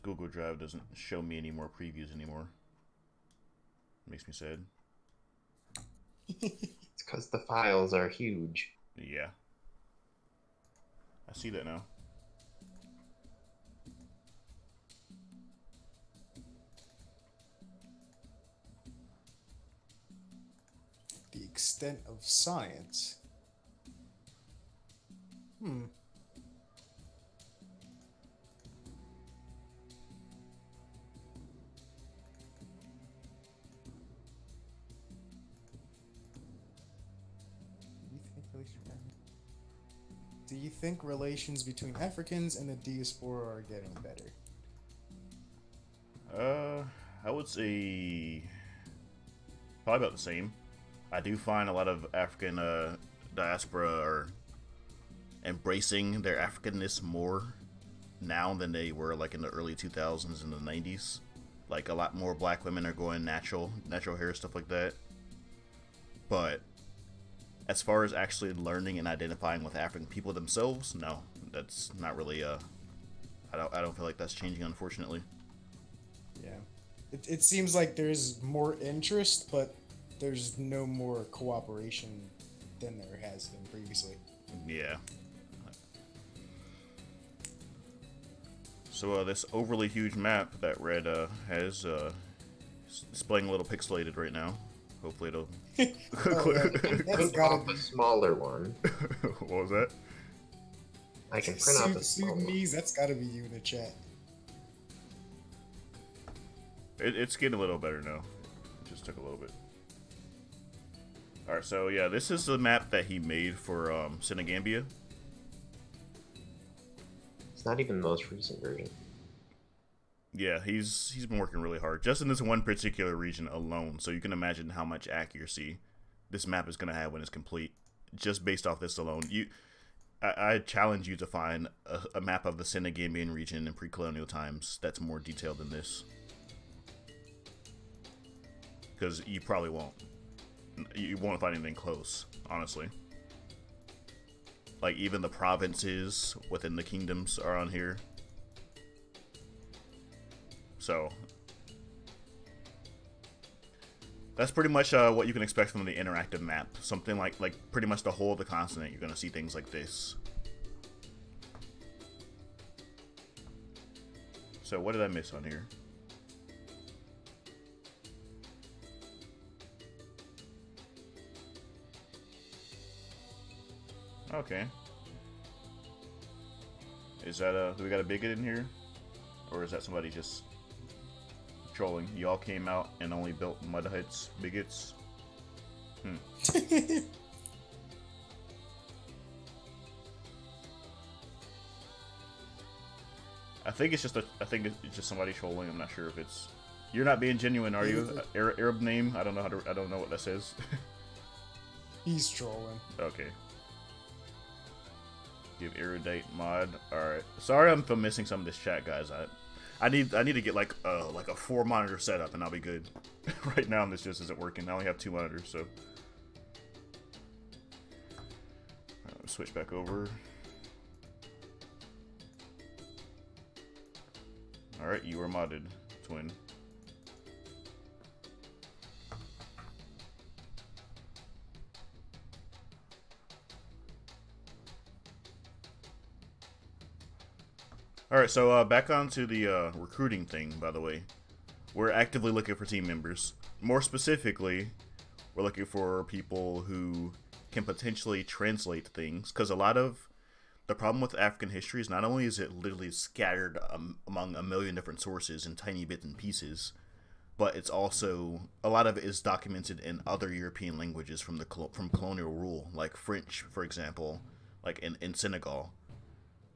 Google Drive doesn't show me any more previews anymore. Makes me sad. It's because the files are huge. Yeah. I see that now. The extent of science. Do you think relations between Africans and the diaspora are getting better? I would say probably about the same. I do find a lot of African diaspora are embracing their Africanness more now than they were like in the early 2000s and the 90s. Like a lot more black women are going natural hair, stuff like that. But as far as actually learning and identifying with African people themselves, no, that's not really I don't feel like that's changing, unfortunately. Yeah, it seems like there's more interest, but there's no more cooperation than there has been previously. Yeah. So this overly huge map that Red has displaying a little pixelated right now. Hopefully it'll... Click off a smaller one. What was that? I can print out the small one. Sudanese, that's gotta be you in the chat. It's getting a little better now. It just took a little bit. Alright, so yeah, this is the map that he made for Senegambia. It's not even the most recent version. Yeah, he's been working really hard just in this one particular region alone. So you can imagine how much accuracy this map is going to have when it's complete, just based off this alone. I challenge you to find a map of the Senegambian region in pre-colonial times that's more detailed than this, because you probably won't. You won't find anything close, honestly. Like even the provinces within the kingdoms are on here. So that's pretty much what you can expect from the interactive map. Something like pretty much the whole of the continent. You're gonna see things like this. So what did I miss on here? Okay. Is that do we got a bigot in here? Or is that somebody just trolling? Y'all came out and only built mud huts, bigots? I think it's just somebody trolling. I'm not sure if it's. You're not being genuine, are you? Arab name? I don't know I don't know what that says. He's trolling. Okay. Give erudite mod. Alright. Sorry I'm missing some of this chat, guys. I need to get like a 4-monitor setup and I'll be good. Right now this just isn't working. I only have 2 monitors, so switch back over. Alright, you are modded, twin. Alright, so back onto the recruiting thing, by the way. We're actively looking for team members. More specifically, we're looking for people who can potentially translate things, because a lot of the problem with African history is not only is it literally scattered among a million different sources in tiny bits and pieces, but it's also, a lot of it is documented in other European languages from colonial rule, like French, for example, like in Senegal.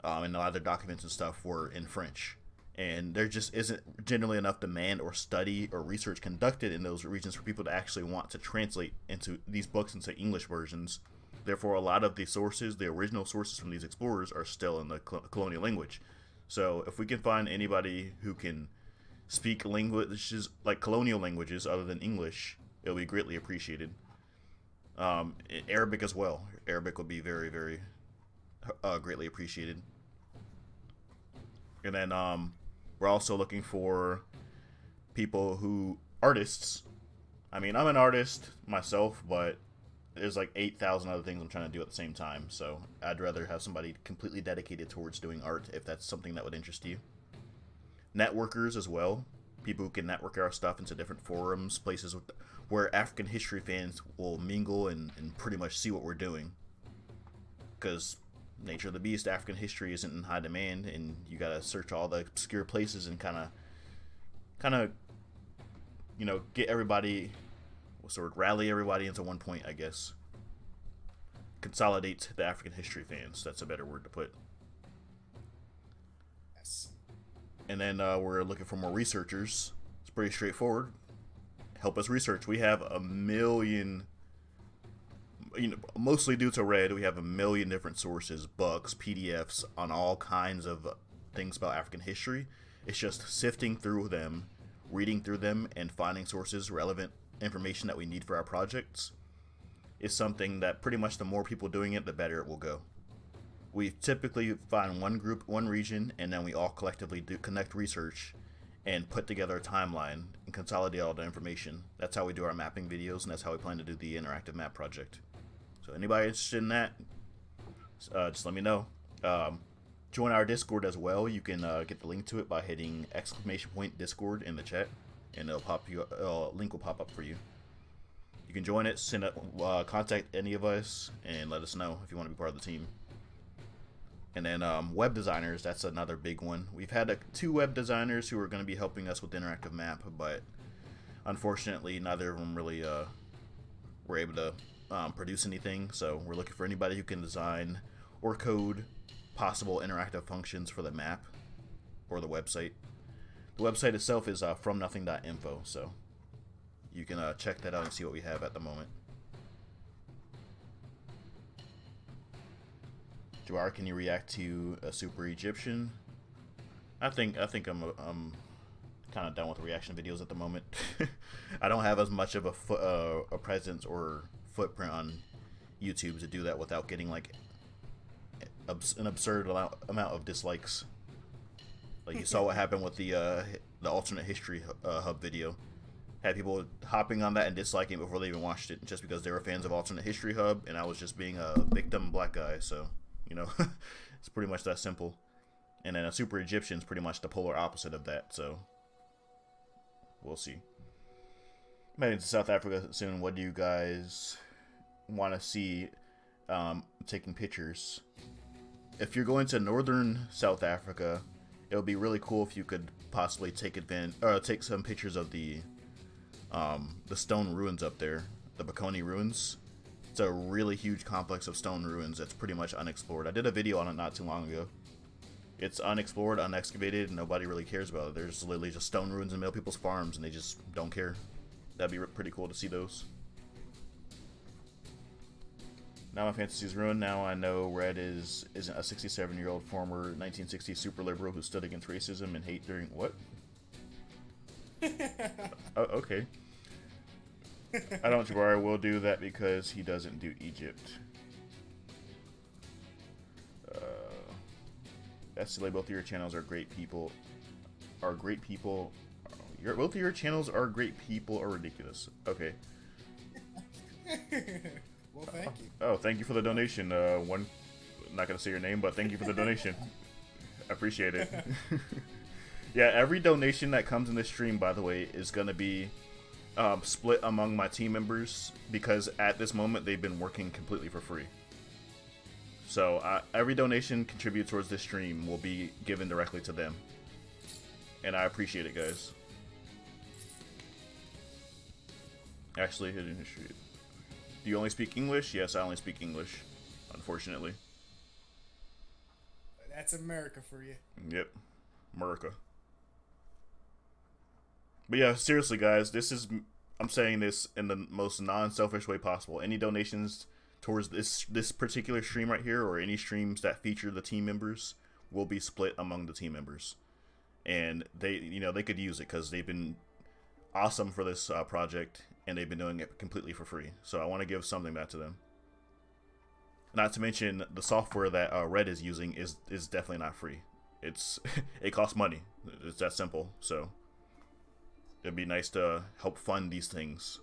And a lot of their documents and stuff were in French. And there just isn't generally enough demand or study or research conducted in those regions for people to actually want to translate into these books into English versions. Therefore, a lot of the sources, the original sources from these explorers, are still in the colonial language. So if we can find anybody who can speak languages, like colonial languages other than English, it'll be greatly appreciated. Arabic as well. Arabic would be very, very greatly appreciated. And then we're also looking for people artists. I mean, I'm an artist myself, but there's like 8,000 other things I'm trying to do at the same time. So I'd rather have somebody completely dedicated towards doing art if that's something that would interest you. Networkers as well. People who can network our stuff into different forums, places where African history fans will mingle and pretty much see what we're doing. Because nature of the beast, African history isn't in high demand, and you gotta search all the obscure places and kind of, you know, get everybody, rally everybody into one point, I guess. Consolidate the African history fans. That's a better word to put. Yes. And then we're looking for more researchers. It's pretty straightforward. Help us research. We have a million. You know, mostly due to Red, we have a million different sources, books, PDFs on all kinds of things about African history. It's just sifting through them, reading through them, and finding sources, relevant information that we need for our projects is something that pretty much the more people doing it, the better it will go. We typically find one group, one region, and then we all collectively connect research and put together a timeline and consolidate all the information. That's how we do our mapping videos, and that's how we plan to do the interactive map project. So anybody interested in that, just let me know. Join our Discord as well. You can get the link to it by hitting !Discord in the chat, and link will pop up for you. You can join it, contact any of us, and let us know if you want to be part of the team. And then web designers, that's another big one. We've had two web designers who are going to be helping us with the interactive map, but unfortunately neither of them really were able to produce anything. So we're looking for anybody who can design or code possible interactive functions for the map or the website. The website itself is fromnothing.info, so you can check that out and see what we have at the moment. Jawar, can you react to a super Egyptian? I think I'm kind of done with reaction videos at the moment. I don't have as much of a presence or footprint on YouTube to do that without getting like an absurd amount of dislikes. Like you saw what happened with the alternate history hub video. Had people hopping on that and disliking it before they even watched it, just because they were fans of alternate history hub, and I was just being a victim black guy. So you know, it's pretty much that simple. And then a super Egyptian is pretty much the polar opposite of that. So we'll see. I'm heading to South Africa soon. What do you guys want to see taking pictures? If you're going to northern South Africa, it would be really cool if you could possibly take some pictures of the stone ruins up there, the Bokoni ruins. It's a really huge complex of stone ruins that's pretty much unexplored. I did a video on it not too long ago. It's unexplored, unexcavated, and nobody really cares about it. There's literally just stone ruins in the middle of people's farms, and they just don't care. That'd be pretty cool to see those. Now my fantasy's ruined. Now I know Red isn't a 67-year-old former 1960s super liberal who stood against racism and hate during what? Oh, okay. I don't. Jabari will do that because he doesn't do Egypt. That's silly. Both of your channels are great people. Both of your channels are great people or ridiculous. Okay. Well, thank you. Oh, thank you for the donation. Not gonna say your name, but thank you for the donation. I appreciate it. Yeah, every donation that comes in this stream, by the way, is gonna be split among my team members, because at this moment they've been working completely for free. So every donation contributed towards this stream will be given directly to them, and I appreciate it, guys. Actually, hidden history. Do you only speak English? Yes, I only speak English, unfortunately. That's America for you. Yep, America. But yeah, seriously, guys, I'm saying this in the most non-selfish way possible. Any donations towards this particular stream right here, or any streams that feature the team members, will be split among the team members, and they could use it because they've been awesome for this project, and they've been doing it completely for free. So I want to give something back to them. Not to mention the software that Red is using is definitely not free. It costs money. It's that simple. So it'd be nice to help fund these things.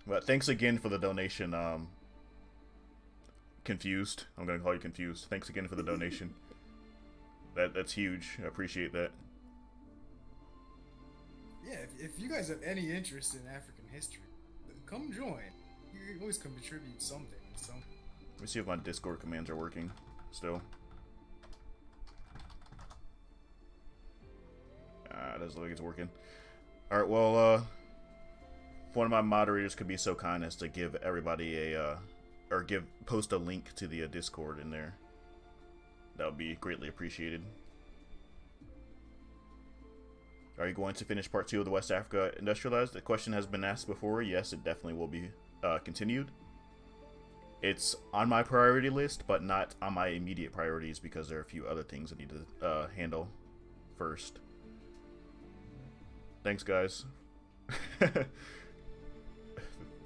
But thanks again for the donation. Confused. I'm gonna call you Confused. Thanks again for the donation. That's huge. I appreciate that. Yeah, if you guys have any interest in African history, come join. You always can contribute something. Let me see if my Discord commands are working still. Doesn't look like it's working. Alright, well, if one of my moderators could be so kind as to give everybody post a link to the Discord in there, that would be greatly appreciated. Are you going to finish part 2 of the West Africa Industrialized? The question has been asked before. Yes, it definitely will be continued. It's on my priority list, but not on my immediate priorities, because there are a few other things I need to handle first. Thanks, guys.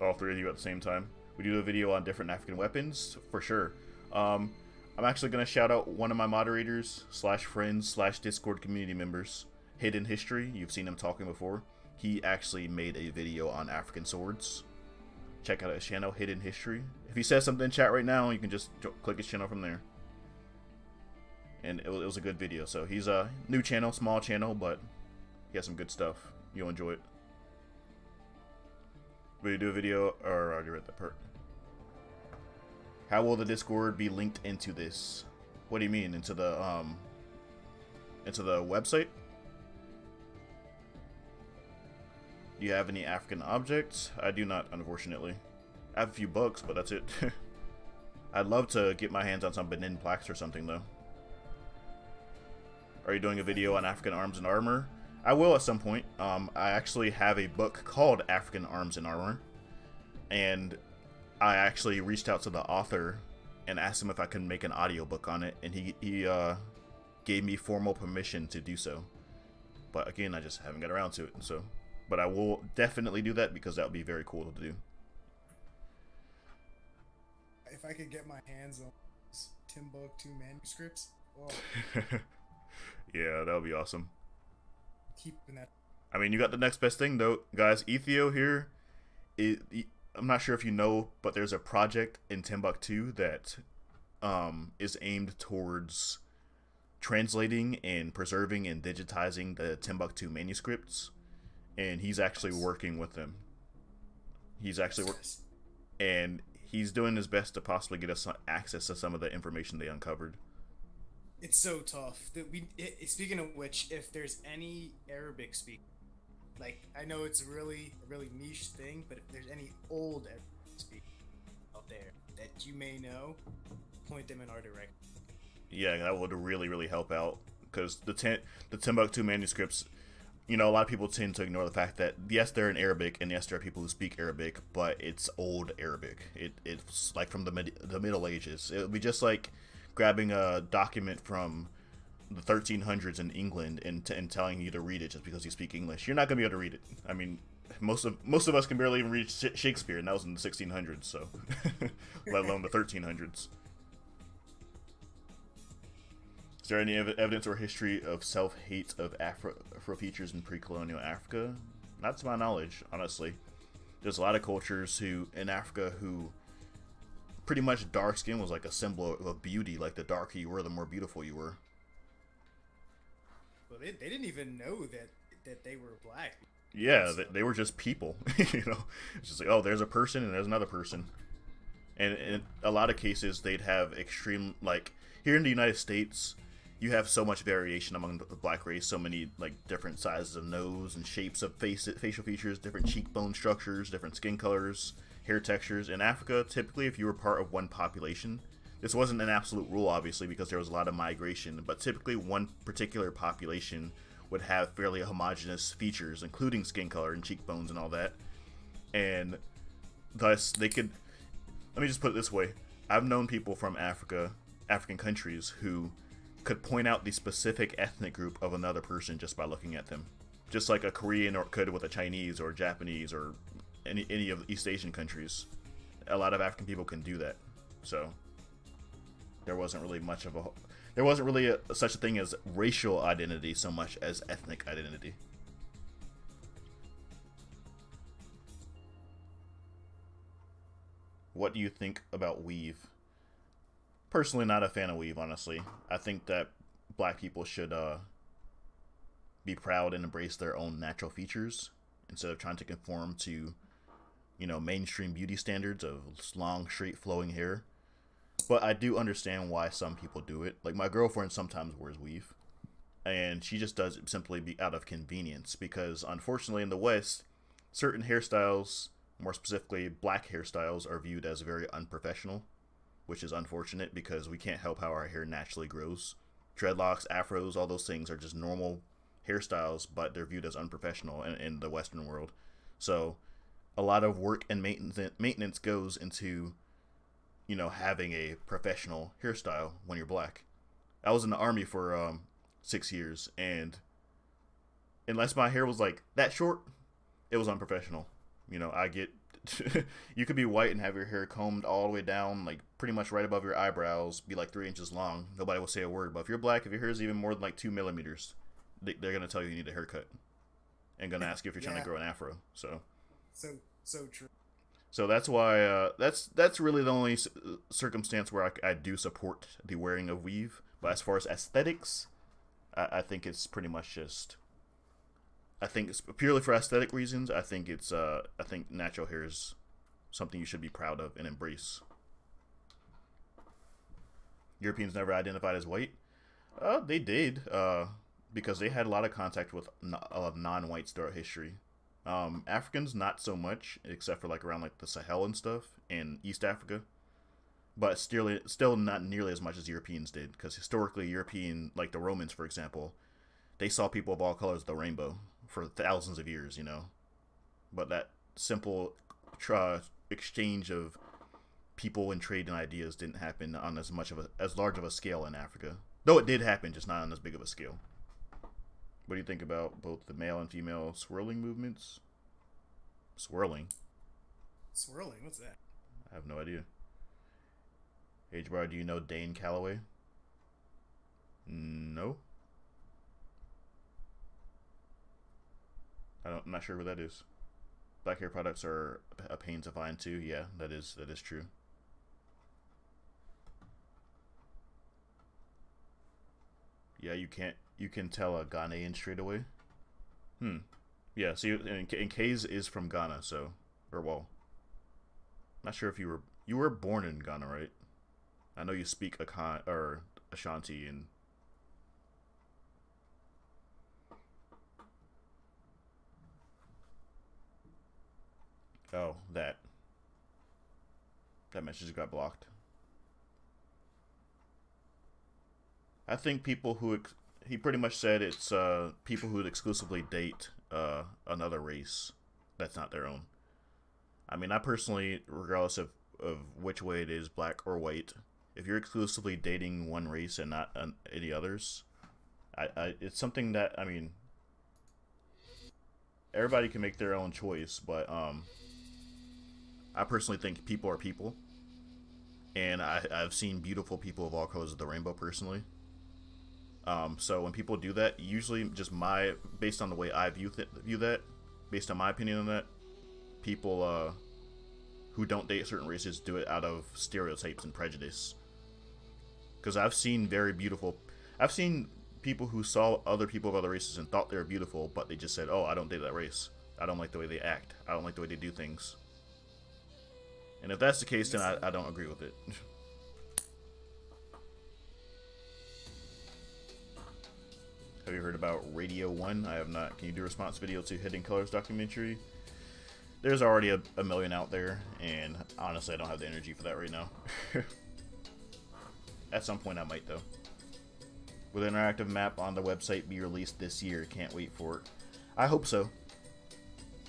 All three of you at the same time. We do a video on different African weapons, for sure. I'm actually going to shout out one of my moderators, /friends, /Discord community members, Hidden History. You've seen him talking before. He actually made a video on African swords. Check out his channel, Hidden History. If he says something in chat right now, you can just click his channel from there. And it was a good video. So he's a new channel, small channel, but he has some good stuff. You'll enjoy it. Will you do a video? Or I already read that part. How will the Discord be linked into this? What do you mean? Into the website? Do you have any African objects? I do not, unfortunately. I have a few books, but that's it. I'd love to get my hands on some Benin plaques or something, though. Are you doing a video on African arms and armor? I will at some point. I actually have a book called African Arms and Armor, and I actually reached out to the author and asked him if I could make an audiobook on it, and he gave me formal permission to do so. But again, I just haven't got around to it, so. But I will definitely do that because that would be very cool to do. If I could get my hands on Timbuktu manuscripts, oh, yeah, that would be awesome. keeping that. I mean, you got the next best thing, though. Guys, Ethio here, I'm not sure if you know, but there's a project in Timbuktu that is aimed towards translating and preserving and digitizing the Timbuktu manuscripts. And he's actually working with them. He's actually and he's doing his best to possibly get us access to some of the information they uncovered. It's so tough that speaking of which, if there's any Arabic speak, like I know it's a really niche thing, but if there's any old Arabic speak out there that you may know, point them in our direction. Yeah, that would really help out, because the Timbuktu manuscripts, you know, a lot of people tend to ignore the fact that yes, they're in Arabic, and yes, there are people who speak Arabic, but it's old Arabic. It's like from the Middle Ages. It would be just like grabbing a document from the 1300s in England and telling you to read it just because you speak English. You're not gonna be able to read it. I mean, most of us can barely even read Shakespeare, and that was in the 1600s, so let alone the 1300s. Is there any evidence or history of self-hate of Afro features in pre-colonial Africa? Not to my knowledge, honestly. There's a lot of cultures in Africa who pretty much dark skin was like a symbol of beauty. Like the darker you were, the more beautiful you were. Well, they didn't even know that they were black. Yeah, they were just people. You know, it's just like, oh, there's a person and there's another person. And in a lot of cases, they'd have extreme, like here in the United States, you have so much variation among the black race, so many like different sizes of nose and shapes of facial features, different cheekbone structures, different skin colors, hair textures. In Africa, typically if you were part of one population, this wasn't an absolute rule obviously because there was a lot of migration, but typically one particular population would have fairly homogeneous features, including skin color and cheekbones and all that. And thus they could, let me just put it this way, I've known people from African countries who could point out the specific ethnic group of another person just by looking at them, just like a Korean could with a Chinese or Japanese or any of the East Asian countries. A lot of African people can do that, so there wasn't really such a thing as racial identity so much as ethnic identity. What do you think about weave? Personally, not a fan of weave, honestly. I think that black people should be proud and embrace their own natural features instead of trying to conform to, you know, mainstream beauty standards of long, straight, flowing hair. But I do understand why some people do it. Like, my girlfriend sometimes wears weave, and she just does it simply out of convenience, because unfortunately in the West, certain hairstyles, more specifically black hairstyles, are viewed as very unprofessional, which is unfortunate because we can't help how our hair naturally grows. Dreadlocks, afros, all those things are just normal hairstyles, but they're viewed as unprofessional in the Western world. So a lot of work and maintenance goes into, you know, having a professional hairstyle when you're black. I was in the Army for 6 years, and unless my hair was like that short, it was unprofessional. You know, you could be white and have your hair combed all the way down, like pretty much right above your eyebrows, be like 3 inches long. Nobody will say a word. But if you're black, if your hair is even more than like 2 millimeters, they're going to tell you need a haircut and going to ask you if you're trying to grow an afro. So True. So that's why that's really the only circumstance where I do support the wearing of weave. But as far as aesthetics, I think it's pretty much just, I think it's purely for aesthetic reasons. I think natural hair is something you should be proud of and embrace. Europeans never identified as white. They did, because they had a lot of contact with non-whites throughout history. Africans, not so much, except for like around like the Sahel and stuff in East Africa. But still not nearly as much as Europeans did, because historically European, like the Romans, for example, they saw people of all colors of the rainbow for thousands of years, you know. But that simple exchange of people and trade and ideas didn't happen on as large of a scale in Africa. Though it did happen, just not on as big of a scale. What do you think about both the male and female swirling movements? Swirling? Swirling? What's that? I have no idea. H-Bar, do you know Dane Calloway? No. I'm not sure who that is. Black hair products are a pain to find too. Yeah, that is true. Yeah, you can tell a Ghanaian straight away. Yeah, see, and K's is from Ghana, so, or well, not sure if you were born in Ghana, right? I know you speak Ashanti and oh, that message got blocked. I think people who he pretty much said it's people who would exclusively date another race that's not their own. I mean, I personally, regardless of which way it is, black or white, if you're exclusively dating one race and not any others, it's something that, I mean, everybody can make their own choice, but I personally think people are people, and I've seen beautiful people of all colors of the rainbow personally. So when people do that, usually just based on the way I view that, based on my opinion on that, people who don't date certain races do it out of stereotypes and prejudice. Because I've seen people who saw other people of other races and thought they were beautiful, but they just said, oh, I don't date that race. I don't like the way they act. I don't like the way they do things. And if that's the case, then I don't agree with it. Have you heard about Radio 1? I have not. Can you do a response video to Hidden Colors documentary? There's already a million out there, and honestly, I don't have the energy for that right now. At some point, I might, though. Will the interactive map on the website be released this year? Can't wait for it. I hope so.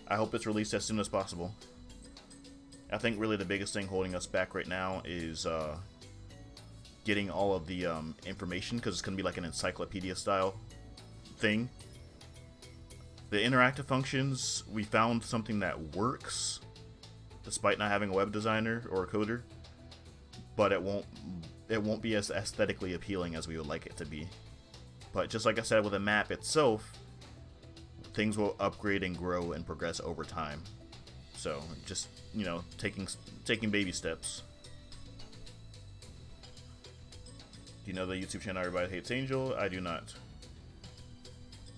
I hope it's released as soon as possible. I think really the biggest thing holding us back right now is getting all of the information, because it's going to be like an encyclopedia style thing. The interactive functions, we found something that works despite not having a web designer or a coder, but it won't be as aesthetically appealing as we would like it to be. But just like I said with the map itself, things will upgrade and grow and progress over time. So just, you know, taking baby steps. Do you know the YouTube channel Everybody Hates Angel? I do not.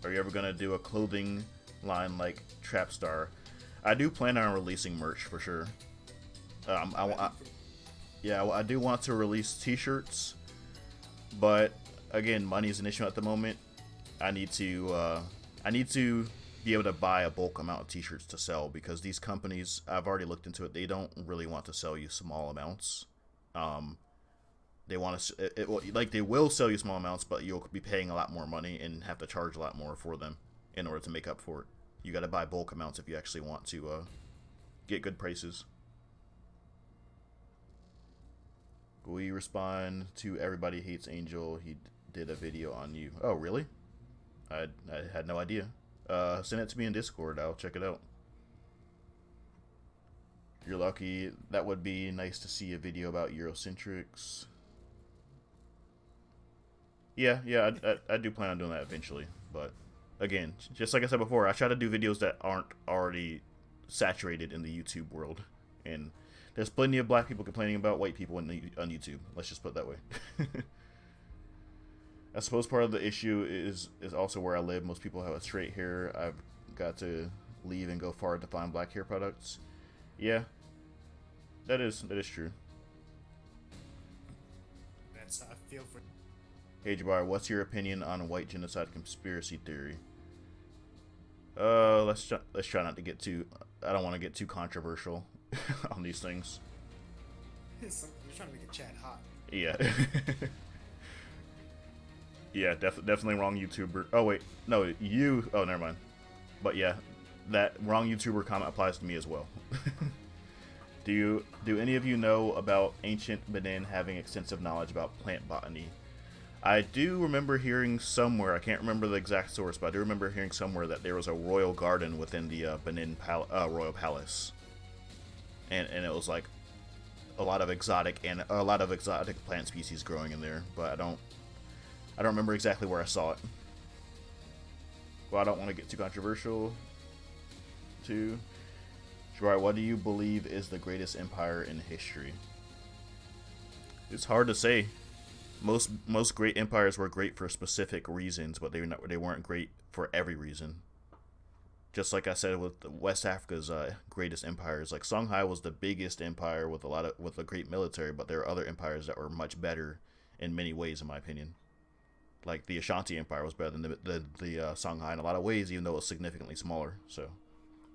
Are you ever gonna do a clothing line like Trapstar? I do plan on releasing merch for sure. Yeah, I do want to release t-shirts, but again, money is an issue at the moment. I need to be able to buy a bulk amount of t-shirts to sell, because these companies, I've already looked into it, they don't really want to sell you small amounts. They want to, they will sell you small amounts, but you'll be paying a lot more money and have to charge a lot more for them in order to make up for it. You got to buy bulk amounts if you actually want to get good prices. We respond to Everybody Hates Angel. He did a video on you. Oh, really? I had no idea. Send it to me in Discord. I'll check it out. You're lucky. That would be nice to see a video about Eurocentrics. Yeah, I do plan on doing that eventually. But again, just like I said before, I try to do videos that aren't already saturated in the YouTube world. And there's plenty of black people complaining about white people on YouTube. Let's just put it that way. I suppose part of the issue is also where I live. Most people have a straight hair. I've got to leave and go far to find black hair products. Yeah, that is true. That's feel free. Hey Jabbar, what's your opinion on white genocide conspiracy theory? Let's try not to get too. I don't want to get too controversial on these things. You're trying to make the chat hot. Yeah. Yeah, definitely wrong YouTuber. Oh wait, no, you. Oh, never mind. But yeah, that wrong YouTuber comment applies to me as well. Do any of you know about ancient Benin having extensive knowledge about plant botany? I do remember hearing somewhere, I can't remember the exact source, but I do remember hearing somewhere that there was a royal garden within the Benin royal palace, and it was like a lot of exotic plant species growing in there, but I don't remember exactly where I saw it. Well, I don't want to get too controversial. Too. Sure, what do you believe is the greatest empire in history? It's hard to say. Most great empires were great for specific reasons, but they weren't great for every reason. Just like I said with West Africa's greatest empires, like Songhai was the biggest empire with a great military, but there are other empires that were much better in many ways, in my opinion. Like the Ashanti Empire was better than the Songhai in a lot of ways, even though it was significantly smaller. So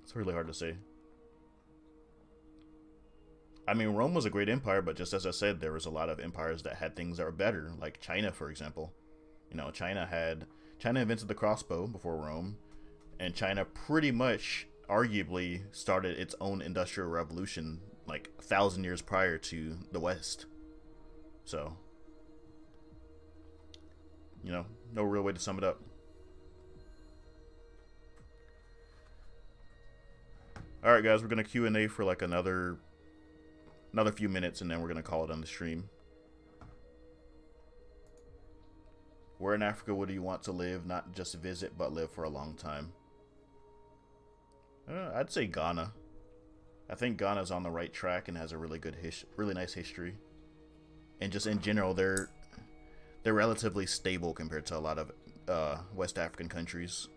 it's really hard to say. I mean, Rome was a great empire, but just as I said, there was a lot of empires that had things that were better, like China, for example. You know, China invented the crossbow before Rome, and China pretty much, arguably, started its own industrial revolution like 1,000 years prior to the West. So, you know, no real way to sum it up. All right, guys, we're gonna Q&A for like another few minutes, and then we're gonna call it on the stream. Where in Africa would you want to live? Not just visit, but live for a long time. I'd say Ghana. I think Ghana's on the right track and has a really good really nice history. And just in general, they're relatively stable compared to a lot of West African countries.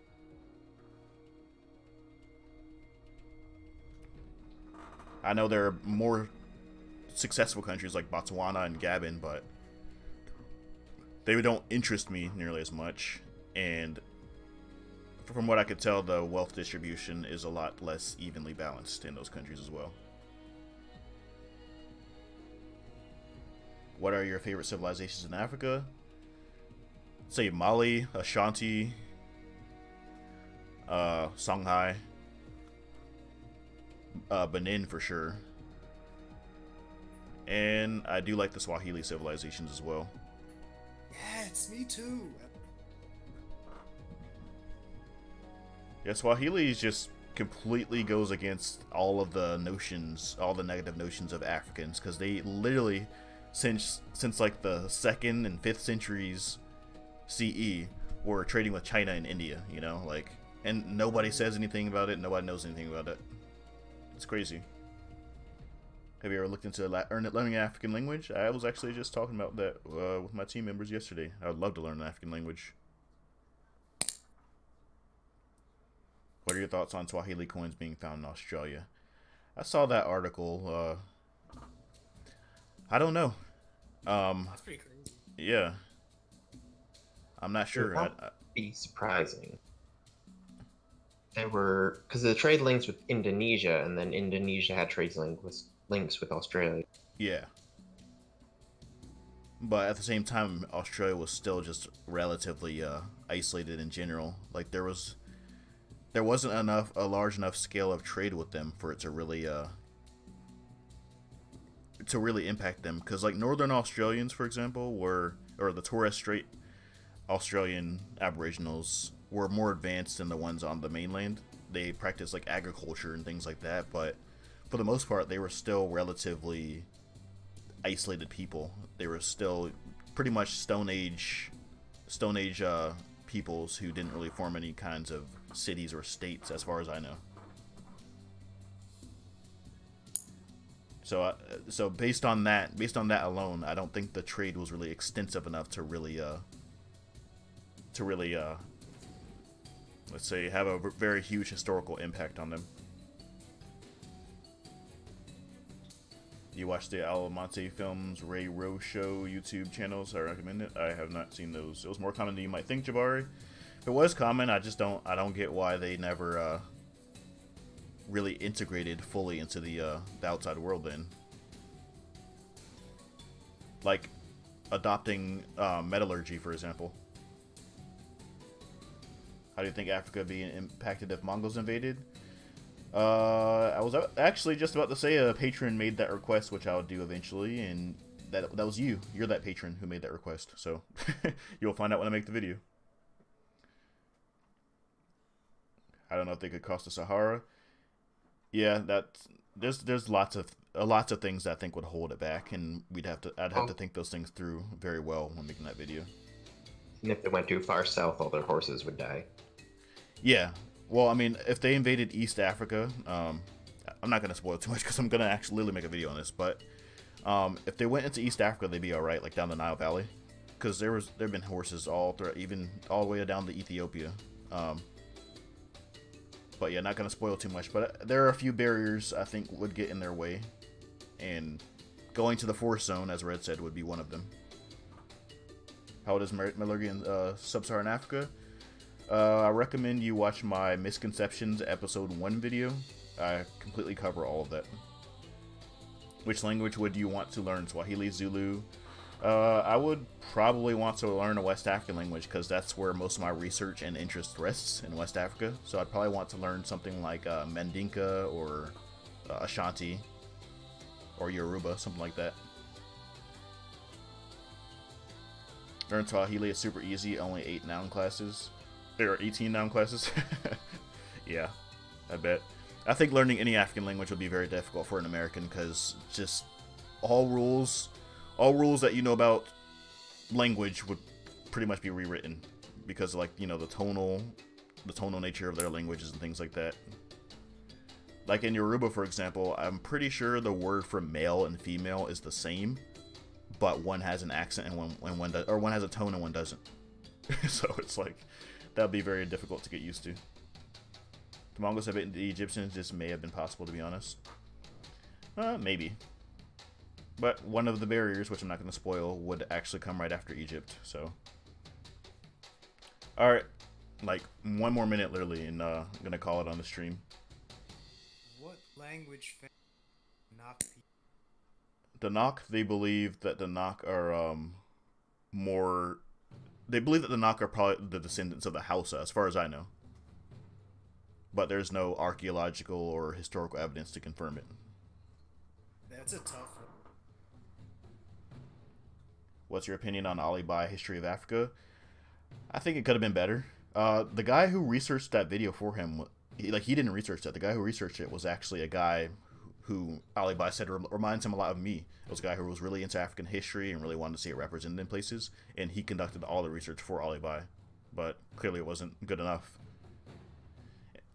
I know there are more successful countries like Botswana and Gabon, but they don't interest me nearly as much, and from what I could tell, the wealth distribution is a lot less evenly balanced in those countries as well. What are your favorite civilizations in Africa? I'd say Mali, Ashanti, Songhai, Benin for sure. And I do like the Swahili civilizations as well. Yes, me too. Yeah, Swahili just completely goes against all of the notions, all the negative notions of Africans, because they literally, since like the 2nd and 5th centuries CE, were trading with China and India, you know, like, and nobody says anything about it, nobody knows anything about it. It's crazy. Have you ever looked into learning an African language? I was actually just talking about that with my team members yesterday. I would love to learn an African language. What are your thoughts on Swahili coins being found in Australia? I saw that article. I don't know. That's pretty crazy. Yeah. I'm not sure. It would be surprising. There were, because the trade links with Indonesia, and then Indonesia had trade links with Australia. Yeah. But at the same time, Australia was still just relatively isolated in general. Like there wasn't a large enough scale of trade with them for it to really impact them. Because like Northern Australians, for example, or the Torres Strait Australian Aboriginals were more advanced than the ones on the mainland. They practiced like agriculture and things like that, but for the most part, they were still relatively isolated people. They were still pretty much Stone Age peoples who didn't really form any kinds of cities or states, as far as I know. So based on that alone, I don't think the trade was really extensive enough to really let's say have a very huge historical impact on them. you watch the Alamonte Films Ray Rose Show YouTube channels, I recommend it. I have not seen those. It was more common than you might think, Jabari. If it was common, I don't get why they never really integrated fully into the outside world then. Like adopting metallurgy, for example. How do you think Africa would be impacted if Mongols invaded? I was actually just about to say a patron made that request, which I'll do eventually, and that was you. You're that patron who made that request, so you'll find out when I make the video. I don't know if they could cross the Sahara. Yeah, there's lots of things that I think would hold it back, and I'd have to think those things through very well when making that video. And if they went too far south, all their horses would die. Yeah. Well, I mean, if they invaded East Africa, I'm not gonna spoil too much because I'm gonna actually literally make a video on this. But if they went into East Africa, they'd be all right, like down the Nile Valley, because there've been horses all through, even all the way down to Ethiopia. But yeah, not gonna spoil too much. But there are a few barriers I think would get in their way, and going to the forest zone, as Red said, would be one of them. How old is metallurgy in sub-Saharan Africa? I recommend you watch my Misconceptions Episode 1 video. I completely cover all of that. Which language would you want to learn? Swahili, Zulu? I would probably want to learn a West African language because that's where most of my research and interest rests, in West Africa. So I'd probably want to learn something like Mandinka or Ashanti or Yoruba, something like that. Learn Swahili is super easy, only 8 noun classes. There are 18 noun classes. Yeah, I bet. I think learning any African language would be very difficult for an American because just all rules that you know about language would pretty much be rewritten because, like, you know, the tonal nature of their languages and things like that. Like in Yoruba, for example, I'm pretty sure the word for male and female is the same, but one has an accent and one has a tone and one doesn't. So it's like that would be very difficult to get used to. The Mongols have beaten the Egyptians. This may have been possible, to be honest. Maybe. But one of the barriers, which I'm not going to spoil, would actually come right after Egypt. So, all right, like 1 more minute, literally, and I'm gonna call it on the stream. What language Nok people? The Nok, they believe that the Nok are more. They believe that the Nok are probably the descendants of the Hausa, as far as I know. But there's no archaeological or historical evidence to confirm it. That's a tough one. What's your opinion on Ali Bai, History of Africa? I think it could have been better. The guy who researched that video for him, he didn't research that. The guy who researched it was actually a guy who Ali Bai said reminds him a lot of me. It was a guy who was really into African history and really wanted to see it represented in places, and he conducted all the research for Ali Bai, but clearly it wasn't good enough.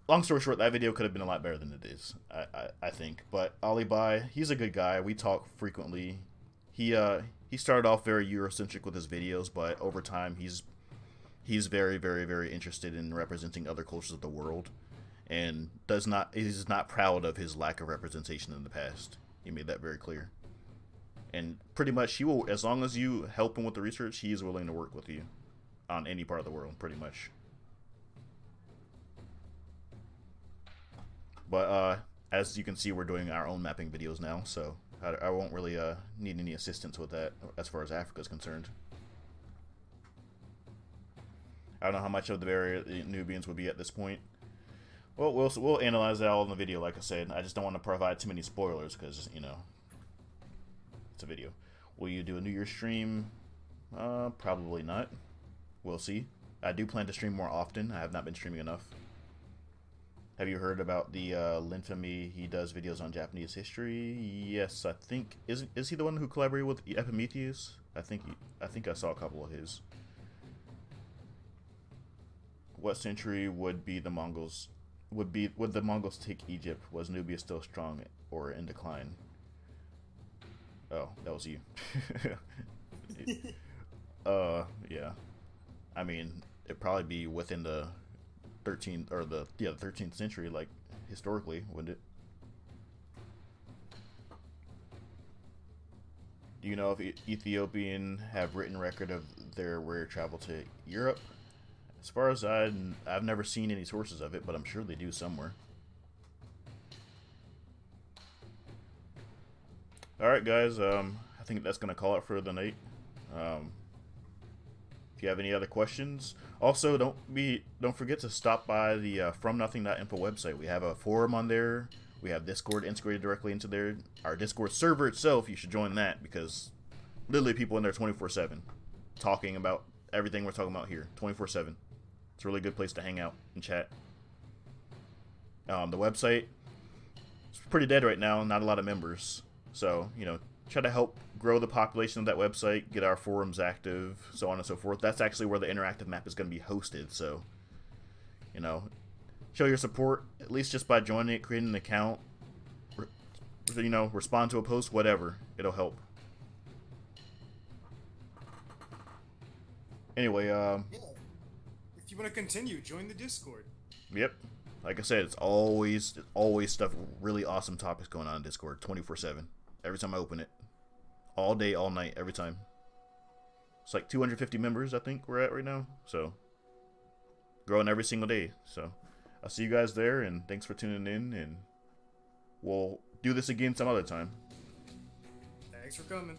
Long story short, that video could have been a lot better than it is, I think. But Ali Bai, he's a good guy. We talk frequently. He started off very Eurocentric with his videos, but over time he's very, very, very interested in representing other cultures of the world, and is not proud of his lack of representation in the past. He made that very clear. And pretty much he will, as long as you help him with the research, he is willing to work with you on any part of the world, pretty much. But as you can see, we're doing our own mapping videos now, so I won't really need any assistance with that as far as Africa is concerned. I don't know how much of the barrier the Nubians would be at this point. Well, we'll analyze that all in the video, like I said. I just don't want to provide too many spoilers because, you know, it's a video. Will you do a New Year's stream? Probably not. We'll see. I do plan to stream more often. I have not been streaming enough. Have you heard about the Linfamy? He does videos on Japanese history. Yes, I think is he the one who collaborated with Epimetheus? I think I saw a couple of his. What century would the Mongols take Egypt? Was Nubia still strong or in decline? Oh, that was you. Yeah. I mean, it'd probably be within the 13th or the 13th century, like historically, wouldn't it? Do you know if Ethiopian have written record of their rare travel to Europe? As far as I've never seen any sources of it, but I'm sure they do somewhere. Alright guys, I think that's going to call it for the night. If you have any other questions, also don't forget to stop by the FromNothing.info website. We have a forum on there. We have Discord integrated directly into there. Our Discord server itself, you should join that because literally people in there 24/7 talking about everything we're talking about here 24/7. It's a really good place to hang out and chat. The website is pretty dead right now. Not a lot of members. So, you know, try to help grow the population of that website, get our forums active, so on and so forth. That's actually where the interactive map is going to be hosted. So, you know, show your support, at least just by joining it, creating an account, you know, respond to a post, whatever. It'll help. Anyway, Yeah. If you want to continue, join the Discord. Yep. Like I said, it's always stuff, really awesome topics going on in Discord, 24/7. Every time I open it. All day, all night, every time. It's like 250 members, I think we're at right now. So, growing every single day. So, I'll see you guys there, and thanks for tuning in, and we'll do this again some other time. Thanks for coming.